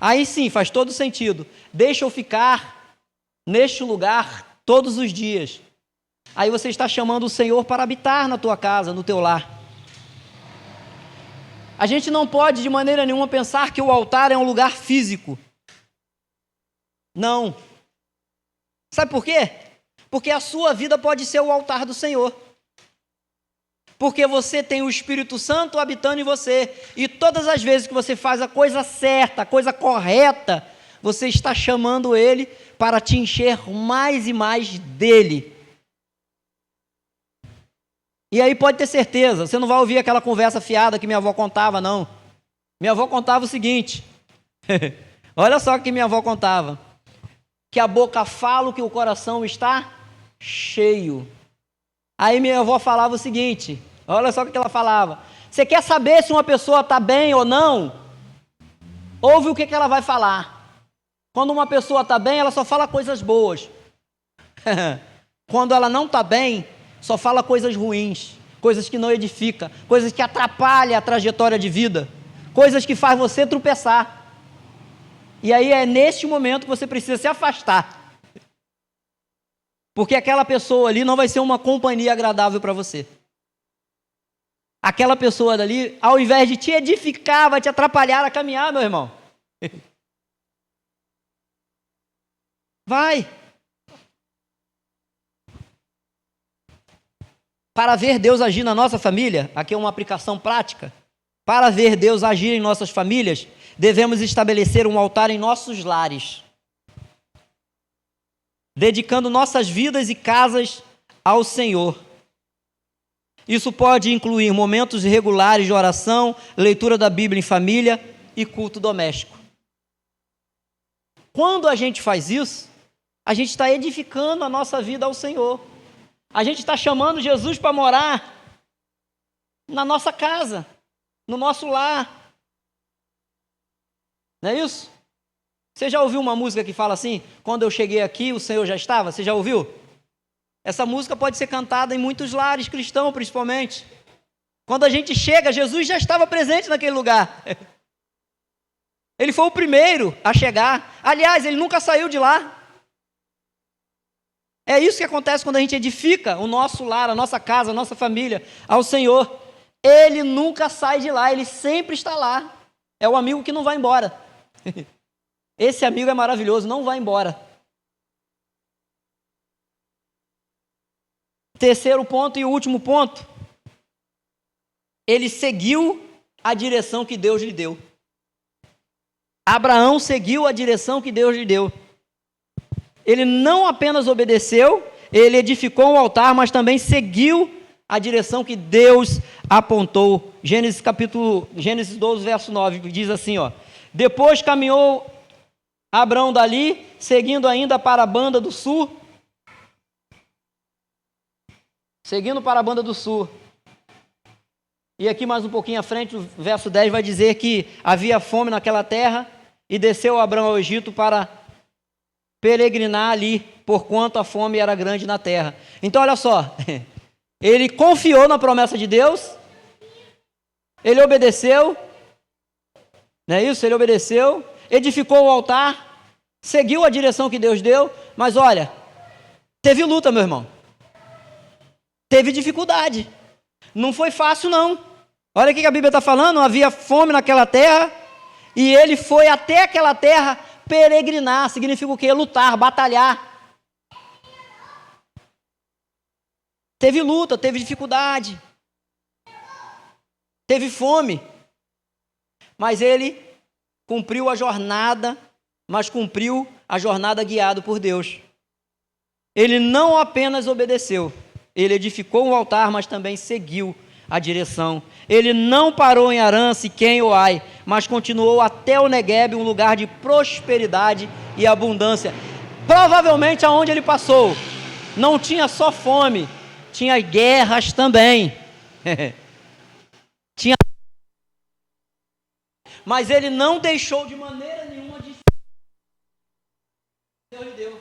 Aí sim, faz todo sentido. Deixa eu ficar neste lugar todos os dias. Aí você está chamando o Senhor para habitar na tua casa, no teu lar. A gente não pode de maneira nenhuma pensar que o altar é um lugar físico. Não. Sabe por quê? Porque a sua vida pode ser o altar do Senhor. Porque você tem o Espírito Santo habitando em você. E todas as vezes que você faz a coisa certa, a coisa correta, você está chamando Ele para te encher mais e mais dEle. E aí pode ter certeza, você não vai ouvir aquela conversa fiada que minha avó contava, não. Minha avó contava o seguinte, olha só o que minha avó contava, que a boca fala o que o coração está cheio. Aí minha avó falava o seguinte, olha só o que ela falava, você quer saber se uma pessoa está bem ou não? Ouve o que ela vai falar. Quando uma pessoa está bem, ela só fala coisas boas. Quando ela não está bem, só fala coisas ruins, coisas que não edificam, coisas que atrapalham a trajetória de vida, coisas que faz você tropeçar. E aí é neste momento que você precisa se afastar, porque aquela pessoa ali não vai ser uma companhia agradável para você. Aquela pessoa dali, ao invés de te edificar, vai te atrapalhar a caminhar, meu irmão. Vai. Para ver Deus agir na nossa família, aqui é uma aplicação prática, para ver Deus agir em nossas famílias, devemos estabelecer um altar em nossos lares, dedicando nossas vidas e casas ao Senhor. Isso pode incluir momentos regulares de oração, leitura da Bíblia em família e culto doméstico. Quando a gente faz isso, a gente está edificando a nossa vida ao Senhor. A gente está chamando Jesus para morar na nossa casa. no nosso lar. Não é isso? Você já ouviu uma música que fala assim, quando eu cheguei aqui, o Senhor já estava? Você já ouviu? Essa música pode ser cantada em muitos lares cristãos, principalmente. Quando a gente chega, Jesus já estava presente naquele lugar. Ele foi o primeiro a chegar. Aliás, ele nunca saiu de lá. É isso que acontece quando a gente edifica o nosso lar, a nossa casa, a nossa família ao Senhor. Ele nunca sai de lá, ele sempre está lá. É o amigo que não vai embora. Esse amigo é maravilhoso, não vai embora. Terceiro ponto e último ponto. Ele seguiu a direção que Deus lhe deu. Abraão seguiu a direção que Deus lhe deu. Ele não apenas obedeceu, ele edificou um altar, mas também seguiu a direção que Deus apontou. Gênesis 12, verso 9, diz assim, ó. Depois caminhou Abraão dali, seguindo ainda para a banda do sul. Seguindo para a banda do sul. E aqui mais um pouquinho à frente, o verso 10 vai dizer que havia fome naquela terra e desceu Abraão ao Egito para peregrinar ali, porquanto a fome era grande na terra. Então olha só, ele confiou na promessa de Deus, ele obedeceu, não é isso? Ele obedeceu, edificou o altar, seguiu a direção que Deus deu, mas olha, teve luta, meu irmão. Teve dificuldade. Não foi fácil, não. Olha o que a Bíblia está falando, havia fome naquela terra, e ele foi até aquela terra peregrinar. Significa o quê? Lutar, batalhar. Teve luta, teve dificuldade. Teve fome. Mas ele cumpriu a jornada, mas cumpriu a jornada guiado por Deus. Ele não apenas obedeceu, ele edificou um altar, mas também seguiu a direção. Ele não parou em Harã, Siquém ou Ai, mas continuou até o Neguebe, um lugar de prosperidade e abundância. Provavelmente aonde ele passou, não tinha só fome, tinha guerras também. Mas ele não deixou de maneira nenhuma de Deus lhe deu.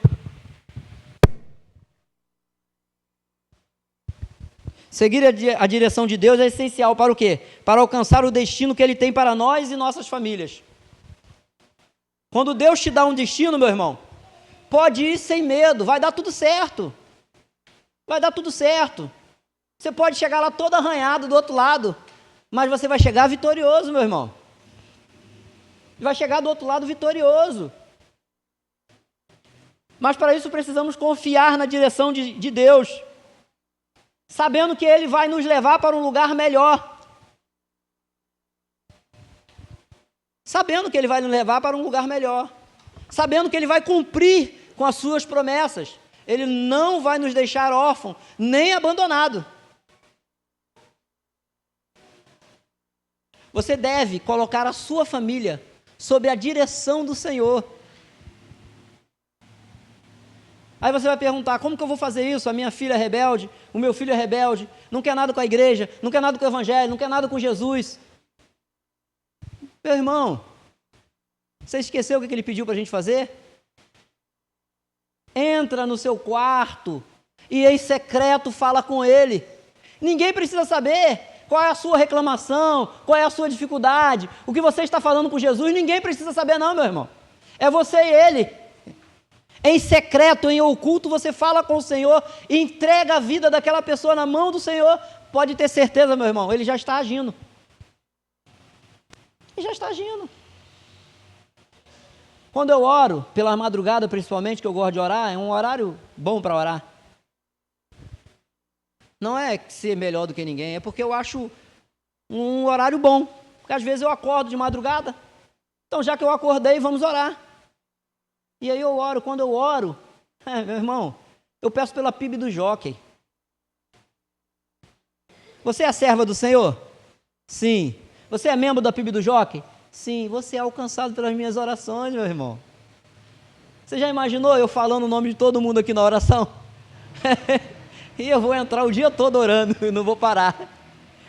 Seguir a direção de Deus é essencial para o quê? Para alcançar o destino que Ele tem para nós e nossas famílias. Quando Deus te dá um destino, meu irmão, pode ir sem medo, vai dar tudo certo. Vai dar tudo certo. Você pode chegar lá todo arranhado do outro lado, mas você vai chegar vitorioso, meu irmão. Vai chegar do outro lado vitorioso. Mas para isso precisamos confiar na direção de Deus, sabendo que Ele vai nos levar para um lugar melhor. Sabendo que Ele vai nos levar para um lugar melhor. Sabendo que Ele vai cumprir com as suas promessas. Ele não vai nos deixar órfãos, nem abandonado. Você deve colocar a sua família sob a direção do Senhor. Aí você vai perguntar, como que eu vou fazer isso? A minha filha é rebelde, o meu filho é rebelde, não quer nada com a igreja, não quer nada com o evangelho, não quer nada com Jesus. Meu irmão, você esqueceu o que ele pediu para a gente fazer? Entra no seu quarto e em secreto fala com ele. Ninguém precisa saber qual é a sua reclamação, qual é a sua dificuldade, o que você está falando com Jesus, ninguém precisa saber não, meu irmão. É você e ele. Em secreto, em oculto, você fala com o Senhor e entrega a vida daquela pessoa na mão do Senhor. Pode ter certeza, meu irmão, Ele já está agindo. Ele já está agindo. Quando eu oro, pela madrugada principalmente, que eu gosto de orar, é um horário bom para orar. Não é ser melhor do que ninguém, é porque eu acho um horário bom. Porque às vezes eu acordo de madrugada. Então, já que eu acordei, vamos orar. E aí eu oro, quando eu oro, meu irmão, eu peço pela PIB do Jockey. Você é a serva do Senhor? Sim. Você é membro da PIB do Jockey? Sim. Você é alcançado pelas minhas orações, meu irmão. Você já imaginou eu falando o nome de todo mundo aqui na oração? E eu vou entrar o dia todo orando, não vou parar.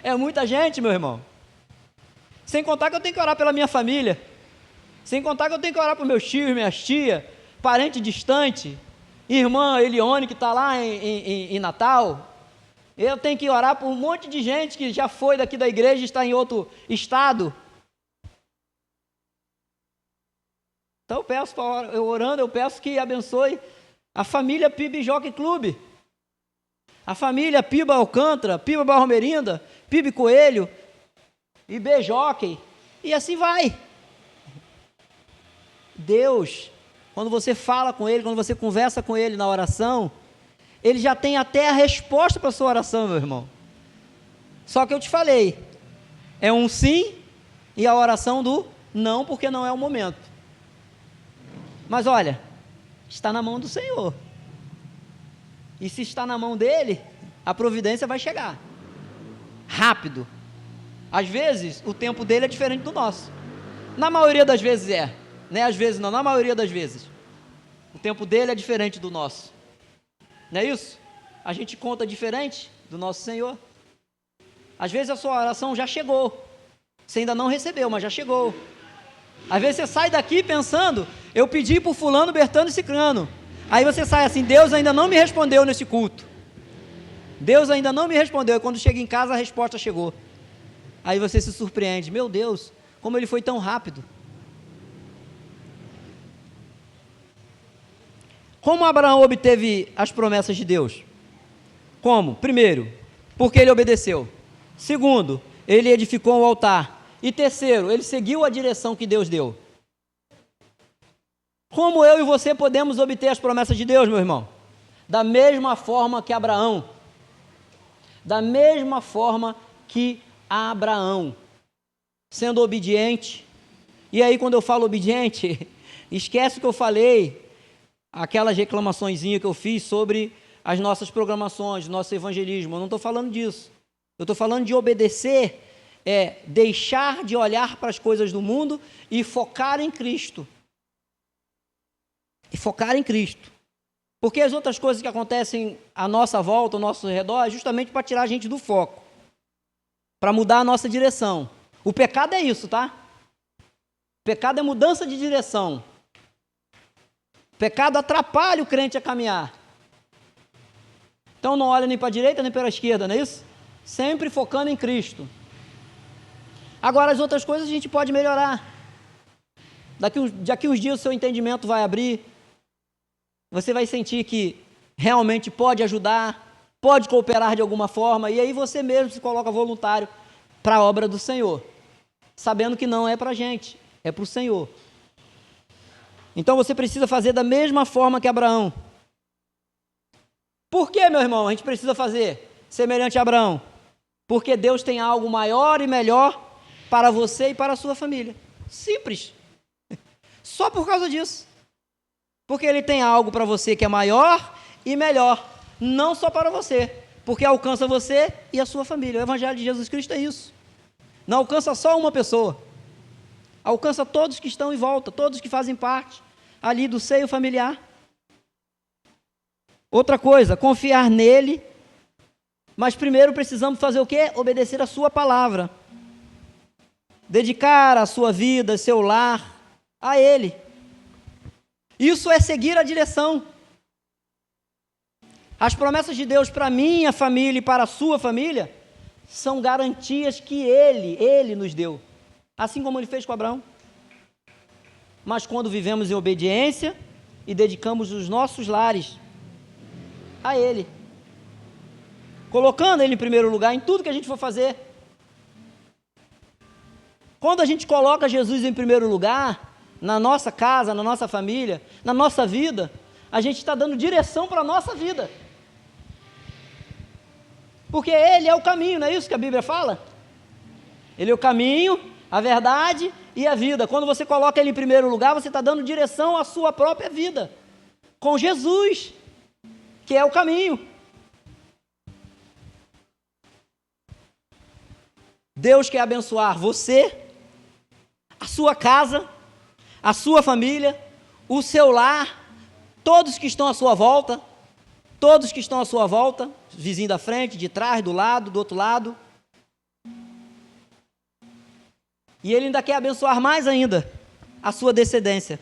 É muita gente, meu irmão. Sem contar que eu tenho que orar pela minha família. Sem contar que eu tenho que orar para meus tios, minhas tias, parente distante, irmã Elione que está lá em Natal. Eu tenho que orar por um monte de gente que já foi daqui da igreja e está em outro estado. Então eu orando, eu peço que abençoe a família PIB Jockey Clube, a família Piba Alcântara, Piba Barromerinda, PIB Coelho, IB Jockey, e assim vai. Deus, quando você fala com Ele, quando você conversa com Ele na oração, Ele já tem até a resposta para a sua oração, meu irmão. Só que eu te falei, é um sim e a oração do não, porque não é o momento. Mas olha, está na mão do Senhor. E se está na mão dEle, a providência vai chegar. Rápido. Às vezes, o tempo dEle é diferente do nosso. Na maioria das vezes é. Né? Às vezes não, na maioria das vezes. O tempo dEle é diferente do nosso. Não é isso? A gente conta diferente do nosso Senhor. Às vezes a sua oração já chegou. Você ainda não recebeu, mas já chegou. Às vezes você sai daqui pensando, eu pedi por fulano, Bertano e Cicrano. Aí você sai assim, Deus ainda não me respondeu nesse culto. Deus ainda não me respondeu. E quando chega em casa, a resposta chegou. Aí você se surpreende, meu Deus, como ele foi tão rápido. Como Abraão obteve as promessas de Deus? Como? Primeiro, porque ele obedeceu. Segundo, ele edificou um altar. E terceiro, ele seguiu a direção que Deus deu. Como eu e você podemos obter as promessas de Deus, meu irmão? Da mesma forma que Abraão. Da mesma forma que Abraão. Sendo obediente. E aí, quando eu falo obediente, esquece o que eu falei, aquelas reclamaçõezinhas que eu fiz sobre as nossas programações, nosso evangelismo. Eu não estou falando disso. Eu estou falando de obedecer, deixar de olhar para as coisas do mundo e focar em Cristo. E focar em Cristo. Porque as outras coisas que acontecem à nossa volta, ao nosso redor, é justamente para tirar a gente do foco. Para mudar a nossa direção. O pecado é isso, tá? O pecado é mudança de direção. O pecado atrapalha o crente a caminhar. Então não olha nem para a direita nem para a esquerda, não é isso? Sempre focando em Cristo. Agora as outras coisas a gente pode melhorar. Daqui uns dias o seu entendimento vai abrir. Você vai sentir que realmente pode ajudar, pode cooperar de alguma forma, e aí você mesmo se coloca voluntário para a obra do Senhor, sabendo que não é para a gente, é para o Senhor. Então você precisa fazer da mesma forma que Abraão. Por que, meu irmão, a gente precisa fazer semelhante a Abraão? Porque Deus tem algo maior e melhor para você e para a sua família. Simples. Só por causa disso. Porque Ele tem algo para você que é maior e melhor. Não só para você, porque alcança você e a sua família. O Evangelho de Jesus Cristo é isso. Não alcança só uma pessoa. Alcança todos que estão em volta, todos que fazem parte ali do seio familiar. Outra coisa, confiar nele. Mas primeiro precisamos fazer o quê? Obedecer a sua palavra. Dedicar a sua vida, seu lar a Ele. Isso é seguir a direção. As promessas de Deus para a minha família e para a sua família são garantias que Ele nos deu. Assim como Ele fez com Abraão. Mas quando vivemos em obediência e dedicamos os nossos lares a Ele, colocando Ele em primeiro lugar em tudo que a gente for fazer. Quando a gente coloca Jesus em primeiro lugar, na nossa casa, na nossa família, na nossa vida, a gente está dando direção para a nossa vida. Porque Ele é o caminho, não é isso que a Bíblia fala? Ele é o caminho, a verdade e a vida. Quando você coloca Ele em primeiro lugar, você está dando direção à sua própria vida. Com Jesus, que é o caminho. Deus quer abençoar você, a sua casa, a sua família, o seu lar, todos que estão à sua volta, vizinho da frente, de trás, do lado, do outro lado. E Ele ainda quer abençoar mais ainda a sua descendência.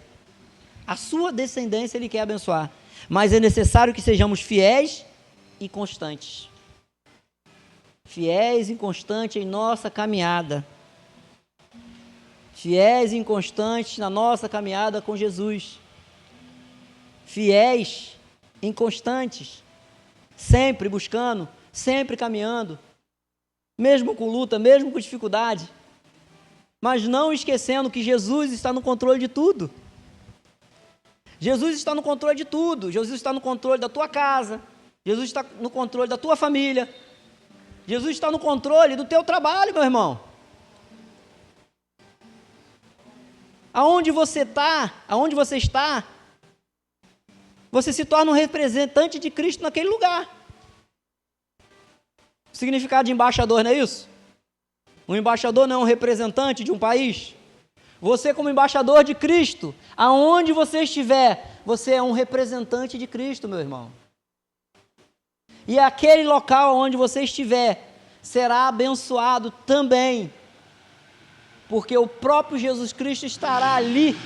A sua descendência Ele quer abençoar. Mas é necessário que sejamos fiéis e constantes. Fiéis e constantes em nossa caminhada. Fiéis e inconstantes na nossa caminhada com Jesus. Fiéis, inconstantes, sempre buscando, sempre caminhando, mesmo com luta, mesmo com dificuldade, mas não esquecendo que Jesus está no controle de tudo. Jesus está no controle de tudo. Jesus está no controle da tua casa, Jesus está no controle da tua família, Jesus está no controle do teu trabalho, meu irmão. Aonde você está, você se torna um representante de Cristo naquele lugar. O significado de embaixador não é isso? Um embaixador não é um representante de um país? Você, como embaixador de Cristo, aonde você estiver, você é um representante de Cristo, meu irmão. E aquele local onde você estiver será abençoado também, porque o próprio Jesus Cristo estará ali,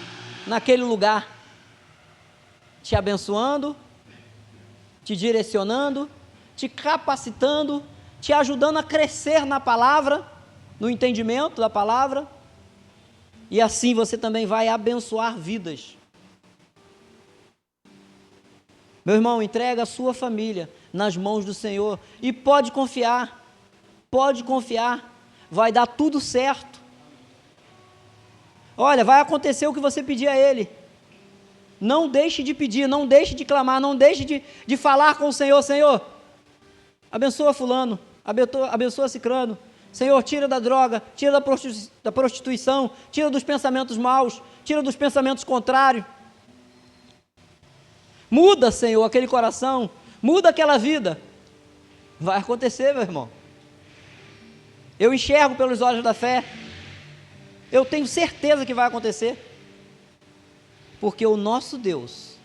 naquele lugar, te abençoando, te direcionando, te capacitando, te ajudando a crescer na palavra, no entendimento da palavra, e assim você também vai abençoar vidas. Meu irmão, entrega a sua família nas mãos do Senhor e pode confiar, vai dar tudo certo. Olha, vai acontecer o que você pedir a Ele. Não deixe de pedir, não deixe de clamar, não deixe de falar com o Senhor. Senhor, abençoa fulano, abençoa cicrano. Senhor, tira da droga, tira da prostituição, tira dos pensamentos maus, tira dos pensamentos contrários. Muda, Senhor, aquele coração, muda aquela vida. Vai acontecer, meu irmão. Eu enxergo pelos olhos da fé. Eu tenho certeza que vai acontecer, porque o nosso Deus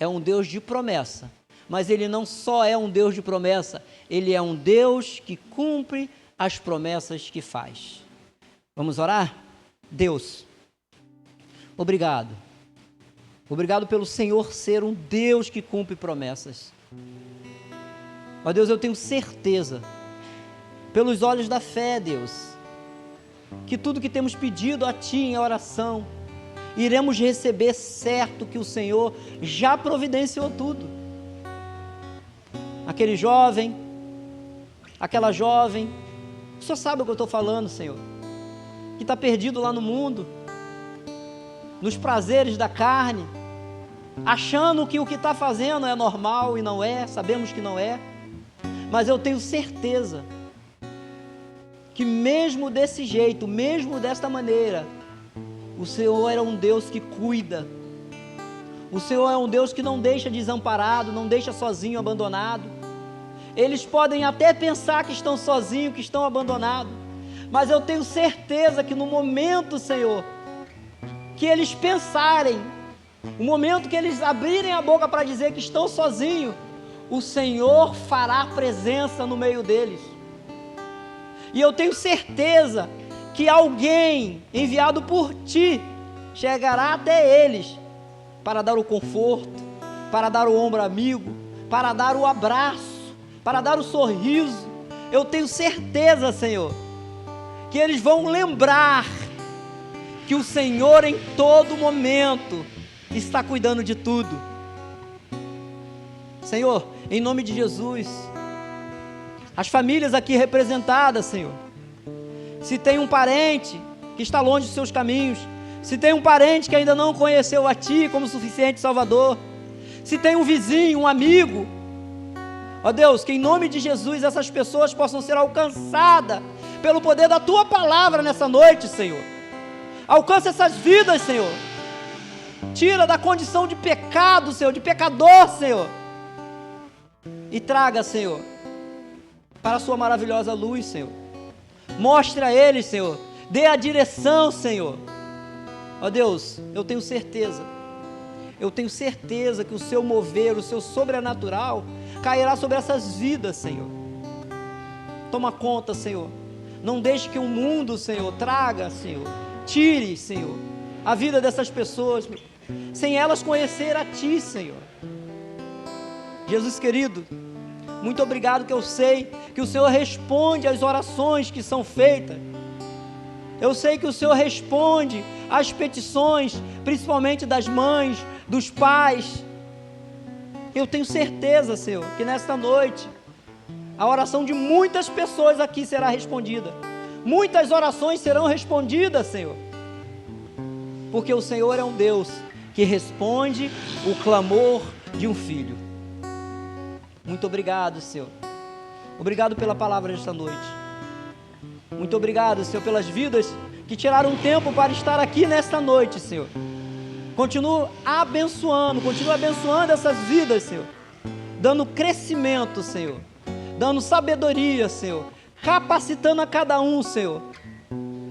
é um Deus de promessa, mas Ele não só é um Deus de promessa, Ele é um Deus que cumpre as promessas que faz. Vamos orar? Deus, obrigado pelo Senhor ser um Deus que cumpre promessas. Ó Deus, eu tenho certeza, pelos olhos da fé, Deus, que tudo que temos pedido a Ti em oração, iremos receber, certo que o Senhor já providenciou tudo. Aquele jovem, aquela jovem, o Senhor sabe o que eu estou falando, Senhor, que está perdido lá no mundo, nos prazeres da carne, achando que o que está fazendo é normal e não é, sabemos que não é, mas eu tenho certeza que mesmo desse jeito, mesmo desta maneira, o Senhor é um Deus que cuida, o Senhor é um Deus que não deixa desamparado, não deixa sozinho, abandonado. Eles podem até pensar que estão sozinhos, que estão abandonados, mas eu tenho certeza que no momento, Senhor, que eles pensarem, o momento que eles abrirem a boca para dizer que estão sozinhos, o Senhor fará presença no meio deles. E eu tenho certeza que alguém enviado por Ti chegará até eles para dar o conforto, para dar o ombro amigo, para dar o abraço, para dar o sorriso. Eu tenho certeza, Senhor, que eles vão lembrar que o Senhor em todo momento está cuidando de tudo. Senhor, em nome de Jesus, as famílias aqui representadas, Senhor, se tem um parente que está longe dos seus caminhos, se tem um parente que ainda não conheceu a Ti como suficiente Salvador, se tem um vizinho, um amigo, ó Deus, que em nome de Jesus essas pessoas possam ser alcançadas pelo poder da Tua palavra nessa noite, Senhor. Alcança essas vidas, Senhor. Tira da condição de pecado, Senhor, de pecador, Senhor, e traga, Senhor, para a Sua maravilhosa luz, Senhor. Mostre a eles, Senhor, dê a direção, Senhor. Ó Deus, eu tenho certeza que o Seu mover, o Seu sobrenatural cairá sobre essas vidas, Senhor. Toma conta, Senhor, Não deixe que o mundo, Senhor, traga, Senhor, tire, Senhor, a vida dessas pessoas, sem elas conhecer a Ti, Senhor. Jesus querido, muito obrigado, que eu sei que o Senhor responde às orações que são feitas. Eu sei que o Senhor responde às petições, principalmente das mães, dos pais. Eu tenho certeza, Senhor, que nesta noite a oração de muitas pessoas aqui será respondida. Muitas orações serão respondidas, Senhor, porque o Senhor é um Deus que responde o clamor de um filho. Muito obrigado, Senhor. Obrigado pela palavra desta noite. Muito obrigado, Senhor, pelas vidas que tiraram tempo para estar aqui nesta noite, Senhor. Continua abençoando essas vidas, Senhor, dando crescimento, Senhor, dando sabedoria, Senhor, capacitando a cada um, Senhor,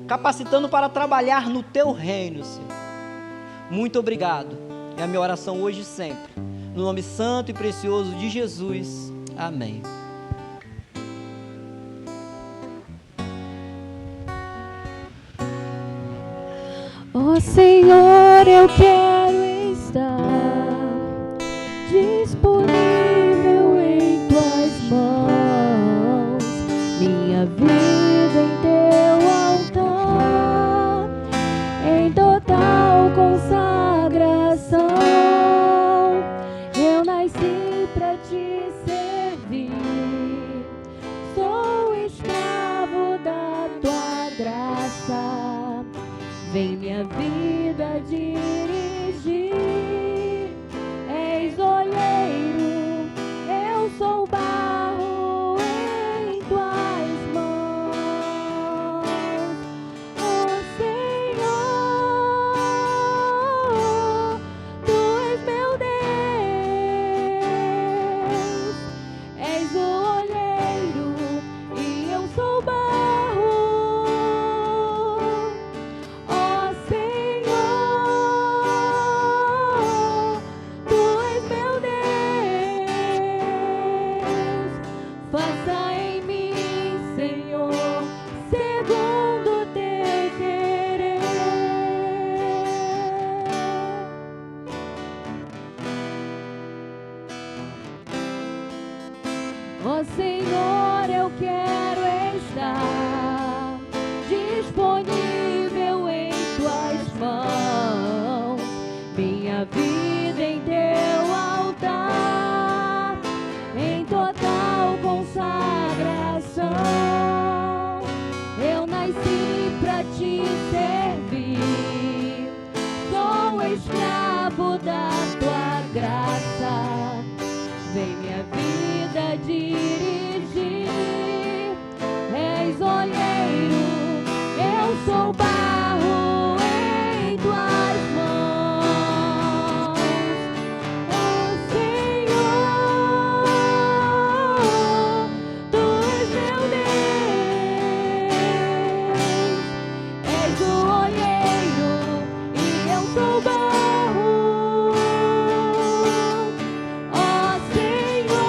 capacitando para trabalhar no Teu reino, Senhor. Muito obrigado. É a minha oração hoje e sempre. No nome santo e precioso de Jesus. Amém. Ó Senhor, eu quero estar disponível em Tuas mãos, minha vida em Teu altar, em total consagração. Eu nasci para Te servir, sou escravo da Tua graça. Vem minha vida dirigir, és olheiro, eu sou barro em Tuas mãos. Ó Senhor, Tu és meu Deus, és o olheiro e eu sou barro. Faça em mim, Senhor, segundo Teu querer. Ó Senhor, eu quero estar disponível em Tuas mãos, minha vida em Teu altar, em total consagração. Eu nasci para Te servir, sou escravo da Tua graça. Vem minha vida dirigir, és olheiro, eu sou barro em Tuas mãos. Ó Senhor, Tu és meu Deus, és o olheiro e eu sou barro. Ó Senhor,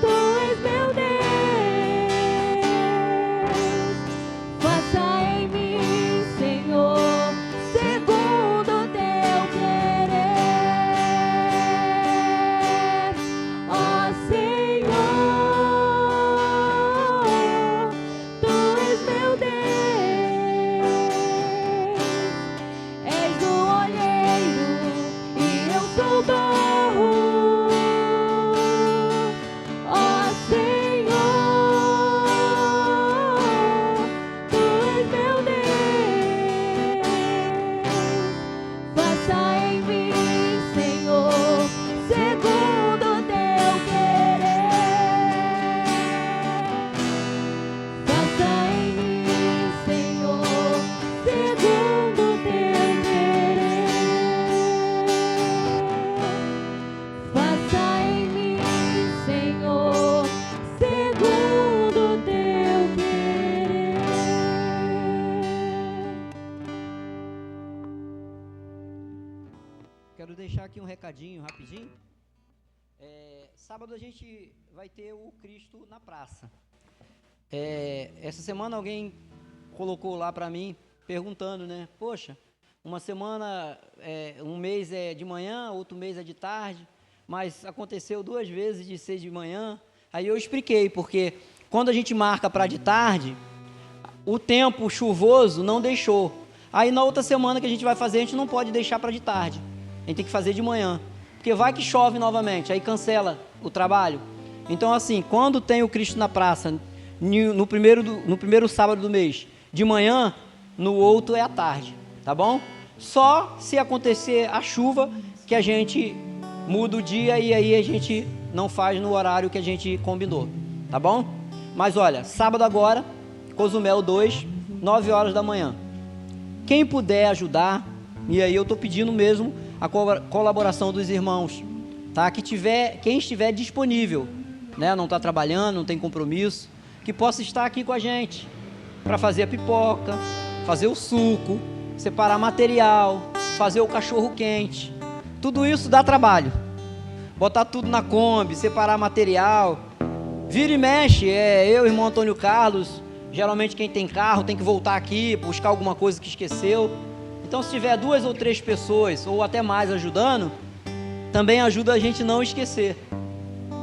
Tu és meu Deus, faça em mim, Senhor, segundo Teu querer. Ó Senhor, Tu és meu Deus, és o olheiro e eu sou barro. Ó Senhor, Tu és meu Deus, faça em mim, Senhor, segundo Teu querer. Faça em mim, Senhor, segundo Teu querer. Faça em mim, Senhor, segundo Teu querer. Quero deixar aqui um recadinho rapidinho. Sábado a gente vai ter o Cristo na praça. Essa semana alguém colocou lá para mim, perguntando, né? Poxa, uma semana, um mês é de manhã, outro mês é de tarde, mas aconteceu 2 vezes de ser de manhã. Aí eu expliquei, porque quando a gente marca para de tarde, o tempo chuvoso não deixou. Aí na outra semana que a gente vai fazer, a gente não pode deixar para de tarde. A gente tem que fazer de manhã. Porque vai que chove novamente, aí cancela o trabalho. Então assim, quando tem o Cristo na Praça, no primeiro sábado do mês, de manhã, no outro é à tarde, tá bom? Só se acontecer a chuva que a gente muda o dia e aí a gente não faz no horário que a gente combinou, tá bom? Mas olha, sábado agora, Cozumel 2, 9 horas da manhã. Quem puder ajudar, e aí eu estou pedindo mesmo a colaboração dos irmãos, tá? Quem estiver disponível, né? Não está trabalhando, não tem compromisso, que possa estar aqui com a gente, para fazer a pipoca, fazer o suco, separar material, fazer o cachorro quente. Tudo isso dá trabalho. Botar tudo na Kombi, separar material. Vira e mexe, eu e o irmão Antônio Carlos, geralmente quem tem carro tem que voltar aqui, buscar alguma coisa que esqueceu. Então se tiver 2 ou 3 pessoas, ou até mais ajudando, também ajuda a gente não esquecer.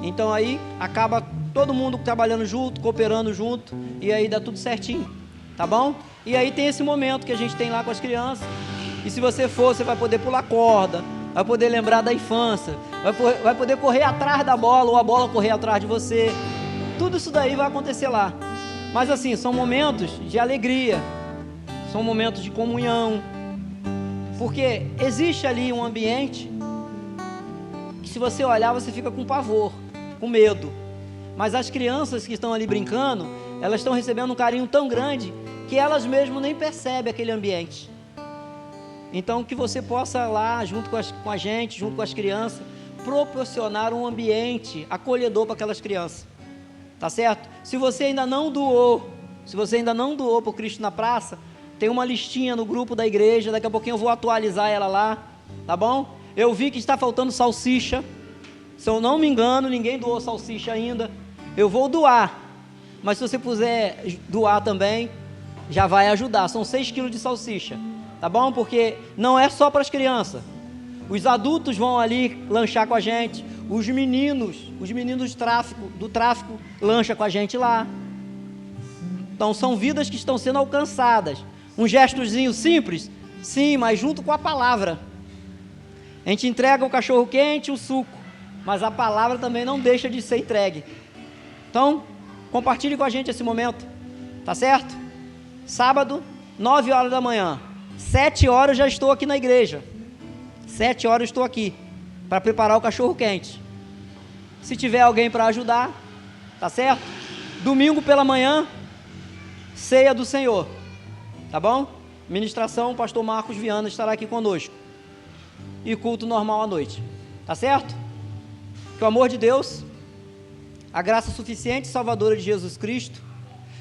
Então aí acaba todo mundo trabalhando junto, cooperando junto, e aí dá tudo certinho, tá bom? E aí tem esse momento que a gente tem lá com as crianças, e se você for, você vai poder pular corda, vai poder lembrar da infância, vai poder correr atrás da bola, ou a bola correr atrás de você. Tudo isso daí vai acontecer lá. Mas assim, são momentos de alegria, são momentos de comunhão, porque existe ali um ambiente que se você olhar, você fica com pavor, com medo. Mas as crianças que estão ali brincando, elas estão recebendo um carinho tão grande que elas mesmas nem percebem aquele ambiente. Então que você possa lá, junto com a gente, junto com as crianças, proporcionar um ambiente acolhedor para aquelas crianças. Tá certo? Se você ainda não doou para o Cristo na Praça, tem uma listinha no grupo da igreja, daqui a pouquinho eu vou atualizar ela lá, tá bom? Eu vi que está faltando salsicha, se eu não me engano, ninguém doou salsicha ainda. Eu vou doar, mas se você puder doar também, já vai ajudar. São 6 quilos de salsicha, tá bom? Porque não é só para as crianças. Os adultos vão ali lanchar com a gente. Os meninos do tráfico lancham com a gente lá. Então são vidas que estão sendo alcançadas. Um gestozinho simples, sim, mas junto com a palavra. A gente entrega o cachorro quente, o suco, mas a palavra também não deixa de ser entregue. Então, compartilhe com a gente esse momento, tá certo? Sábado, 9 horas da manhã, 7 horas já estou aqui na igreja. 7 horas estou aqui, para preparar o cachorro quente. Se tiver alguém para ajudar, tá certo? Domingo pela manhã, ceia do Senhor, tá bom? Ministração, o pastor Marcos Viana estará aqui conosco. E culto normal à noite, tá certo? Que o amor de Deus, a graça suficiente e salvadora de Jesus Cristo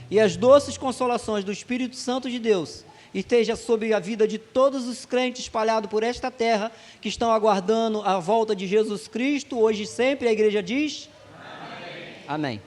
e as doces consolações do Espírito Santo de Deus esteja sobre a vida de todos os crentes espalhados por esta terra que estão aguardando a volta de Jesus Cristo, hoje e sempre. A igreja diz: Amém. Amém.